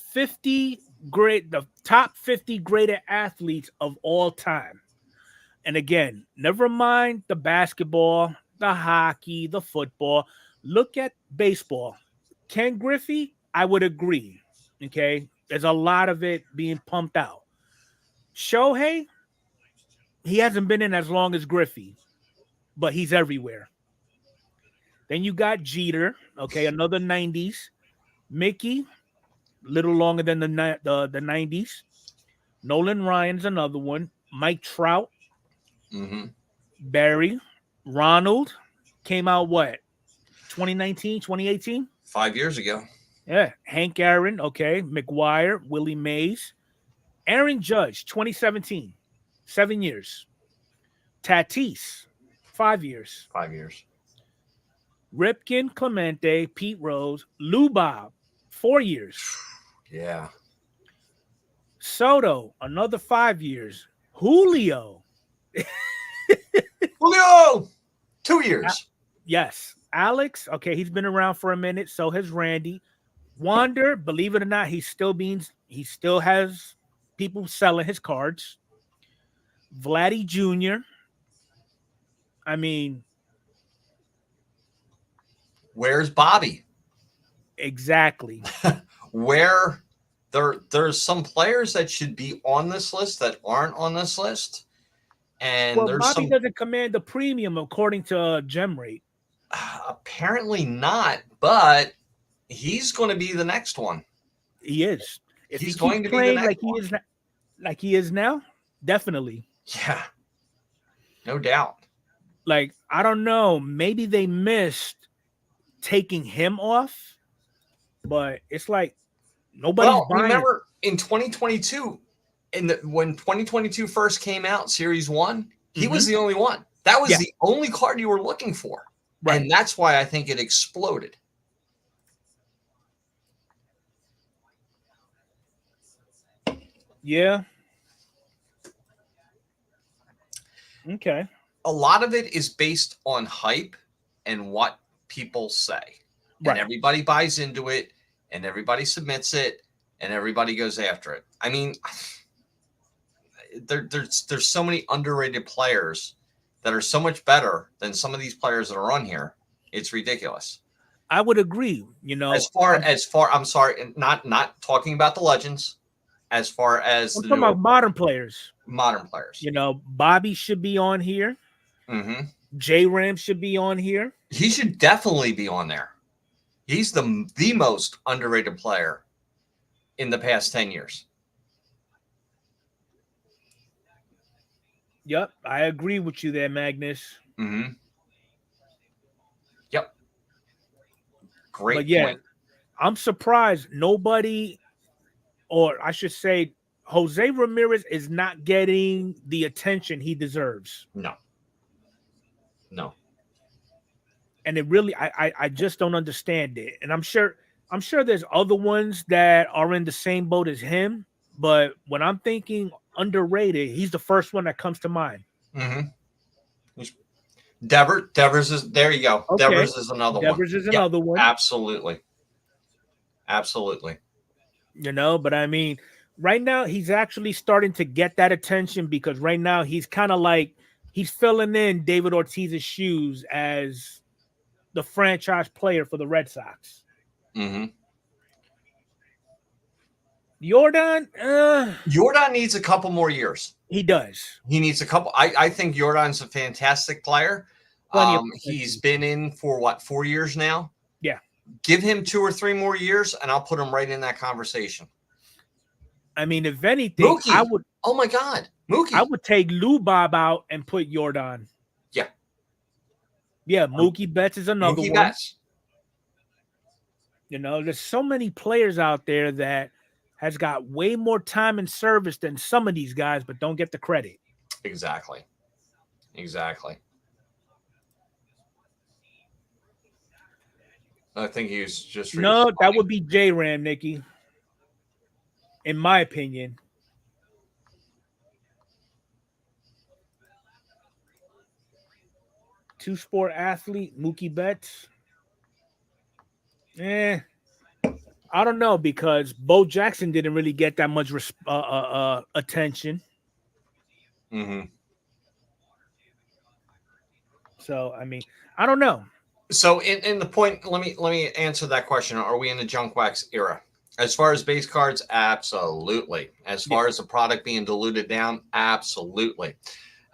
top 50 greatest athletes of all time. And again, never mind the basketball, the hockey, the football. Look at baseball. Ken Griffey, I would agree. Okay. There's a lot of it being pumped out. Shohei, he hasn't been in as long as Griffey, but he's everywhere. Then you got Jeter, okay, another 90s. Mickey, little longer than the 90s. Nolan Ryan's another one. Mike Trout, Barry, Ronald came out what? 2019, 2018? 5 years ago. Yeah. Hank Aaron, okay. McGuire, Willie Mays. Aaron Judge, 2017, 7 years. Tatis, 5 years. 5 years. Ripken, Clemente, Pete Rose, Lou Bob, 4 years. Yeah. Soto, another 5 years. Julio. Julio, 2 years. Yes. Alex, okay, he's been around for a minute. So has Randy. Wander, believe it or not, he still has people selling his cards. Vladdy Jr. I mean, where's Bobby? Exactly. There's some players that should be on this list that aren't on this list. And well, Bobby doesn't command the premium according to gem rate. Apparently not, but he's going to be the next one. He is. If he's he going to be the next one. Like he is now, definitely. Yeah, no doubt. Like, I don't know. Maybe they missed taking him off, but it's like nobody's buying. Remember in 2022, when 2022 first came out, Series 1, he was the only one. That was the only card you were looking for. Right. And that's why I think it exploded. Yeah. Okay. A lot of it is based on hype and what people say. Right. And everybody buys into it, and everybody submits it, and everybody goes after it. I mean, there's so many underrated players that are so much better than some of these players that are on here. It's ridiculous. I would agree. You know, as far, I'm sorry, not talking about the legends. As far as I'm talking about modern players. You know, Bobby should be on here. J-Ram should be on here. He should definitely be on there. He's the most underrated player in the past 10 years. Yep, I agree with you there, Magnus. Yep. Great but yeah, point. I'm surprised nobody, or I should say, Jose Ramirez is not getting the attention he deserves. No. And it really, I just don't understand it. And I'm sure there's other ones that are in the same boat as him. But when I'm thinking underrated, he's the first one that comes to mind. Devers is there. You go. Okay. Devers is another one. Devers is another one. Absolutely. You know, but I mean, right now he's actually starting to get that attention because right now he's kind of like he's filling in David Ortiz's shoes as the franchise player for the Red Sox. Jordan needs a couple more years. He does. He needs a couple. I think Jordan's a fantastic player. He's been in for 4 years now? Yeah. Give him 2 or 3 more years, and I'll put him right in that conversation. I mean, if anything, Mookie. I would. Oh my God, Mookie! I would take Lou Bob out and put Jordan. Yeah, Mookie Betts is another one. Betts. You know, there's so many players out there that has got way more time and service than some of these guys, but don't get the credit. Exactly. I think he was just No, that responding. would be J Ram, Nikki. In my opinion. Two-sport athlete, Mookie Betts. I don't know because Bo Jackson didn't really get that much attention. Mm-hmm. So I mean, I don't know. So in the point, let me answer that question. Are we in the junk wax era? As far as base cards, absolutely. As far as the product being diluted down, absolutely.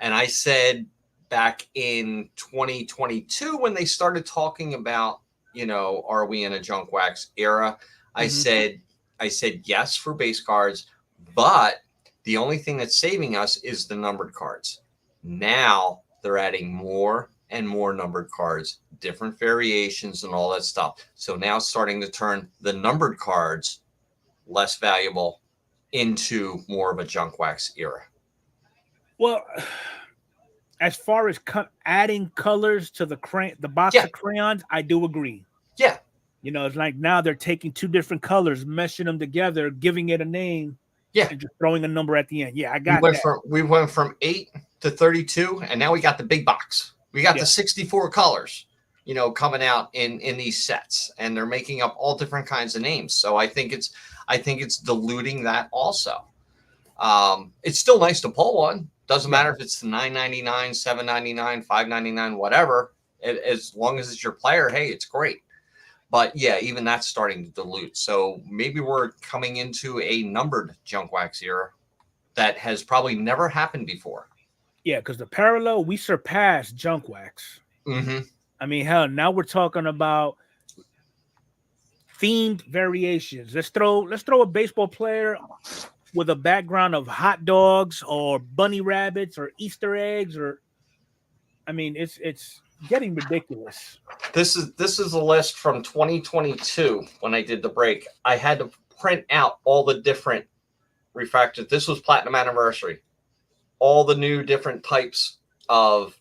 And I said back in 2022 when they started talking about, are we in a junk wax era? I said yes for base cards, but the only thing that's saving us is the numbered cards. Now they're adding more and more numbered cards, different variations and all that stuff. So now starting to turn the numbered cards less valuable into more of a junk wax era. Well, as far as adding colors to the box of crayons, I do agree. Yeah. It's like now they're taking two different colors, meshing them together, giving it a name, and just throwing a number at the end. Yeah, I got that. We went from 8 to 32, and now we got the big box. We got the 64 colors, coming out in these sets, and they're making up all different kinds of names. So I think it's diluting that also. It's still nice to pull one. Doesn't matter if it's $9.99, $7.99, $5.99, whatever. As long as it's your player, hey, it's great. But yeah, even that's starting to dilute. So maybe we're coming into a numbered junk wax era that has probably never happened before. Yeah, because the parallel, we surpassed junk wax. Mm-hmm. I mean, hell, now we're talking about themed variations. Let's throw a baseball player with a background of hot dogs or bunny rabbits or Easter eggs, or I mean, it's getting ridiculous. This is a list from 2022 when I did the break. I had to print out all the different refractors. This was Platinum Anniversary. All the new different types of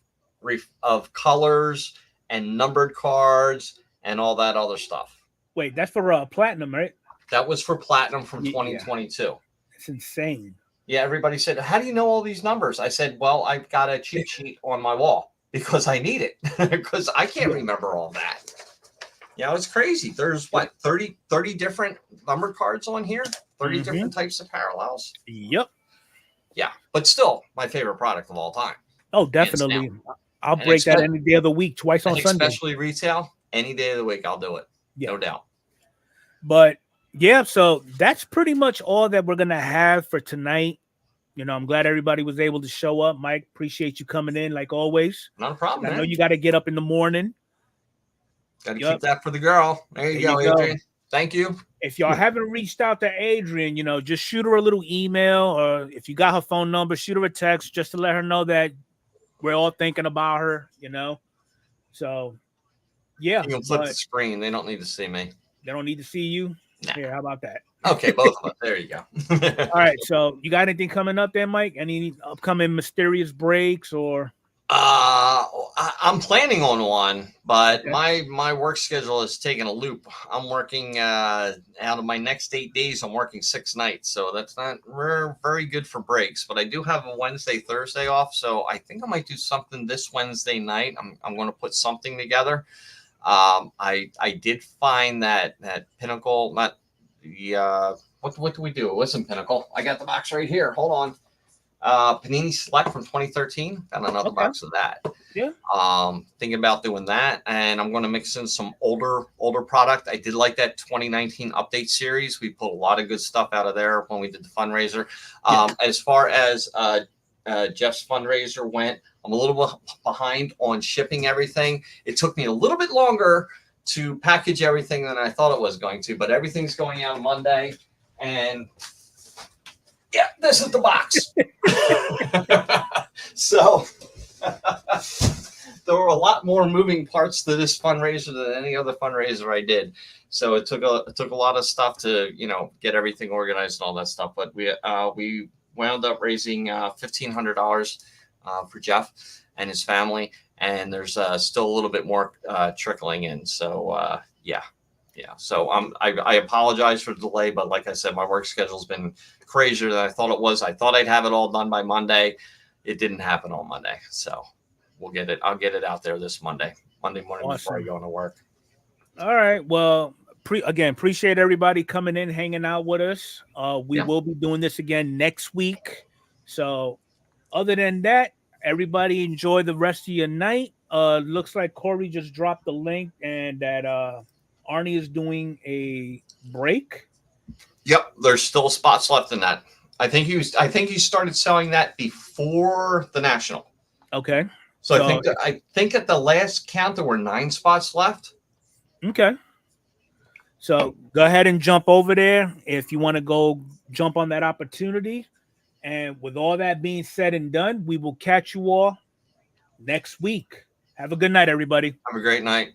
colors and numbered cards and all that other stuff. Wait, that's for Platinum, right? That was for Platinum from 2022. Yeah. It's insane. Yeah, everybody said, how do you know all these numbers? I said, well, I've got a cheat sheet on my wall because I need it because I can't remember all that. It's crazy. There's 30 different number cards on here, 30 different types of parallels. Yep. Yeah, but still my favorite product of all time. Oh, definitely. I'll break that any day of the week, twice on Sunday. Especially retail, any day of the week, I'll do it. No doubt. But yeah, so that's pretty much all that we're going to have for tonight. I'm glad everybody was able to show up. Mike, appreciate you coming in like always. Not a problem. I know you got to get up in the morning. Got to keep that for the girl. There you go, Adrian. Thank you. If y'all haven't reached out to Adrian, just shoot her a little email, or if you got her phone number, shoot her a text just to let her know that we're all thinking about her, So, yeah. You can flip the screen. They don't need to see me. They don't need to see you? Nah. Here, how about that? Okay, both of us. There you go. All right, so you got anything coming up there, Mike? Any upcoming mysterious breaks or? I'm planning on one, but my work schedule is taking a loop. I'm working out of my next 8 days. I'm working 6 nights, so that's not very good for breaks. But I do have a Wednesday, Thursday off, so I think I might do something this Wednesday night. I'm going to put something together. I did find that Pinnacle, not the what do we do? It wasn't Pinnacle. I got the box right here. Hold on. Panini Select from 2013. Got another box of that. Yeah. Thinking about doing that, and I'm going to mix in some older product. I did like that 2019 update series. We pulled a lot of good stuff out of there when we did the fundraiser. As far as Jeff's fundraiser went, I'm a little bit behind on shipping everything. It took me a little bit longer to package everything than I thought it was going to, but everything's going out Monday, and yeah, this is the box. So there were a lot more moving parts to this fundraiser than any other fundraiser I did. So it took a lot of stuff to get everything organized and all that stuff. But we wound up raising $1,500 for Jeff and his family. And there's still a little bit more trickling in. So yeah. So I apologize for the delay, but like I said, my work schedule's been crazier than I thought it was. I thought I'd have it all done by Monday. It didn't happen on Monday. So we'll get it. I'll get it out there this Monday morning before I go into work. All right. Well, again, appreciate everybody coming in, hanging out with us. We will be doing this again next week. So other than that, everybody enjoy the rest of your night. Looks like Corey just dropped the link and that Arnie is doing a break. Yep, there's still spots left in that. I think he started selling that before the National. Okay. So I think at the last count there were 9 spots left. Okay. So go ahead and jump over there if you want to go jump on that opportunity. And with all that being said and done, we will catch you all next week. Have a good night, everybody. Have a great night.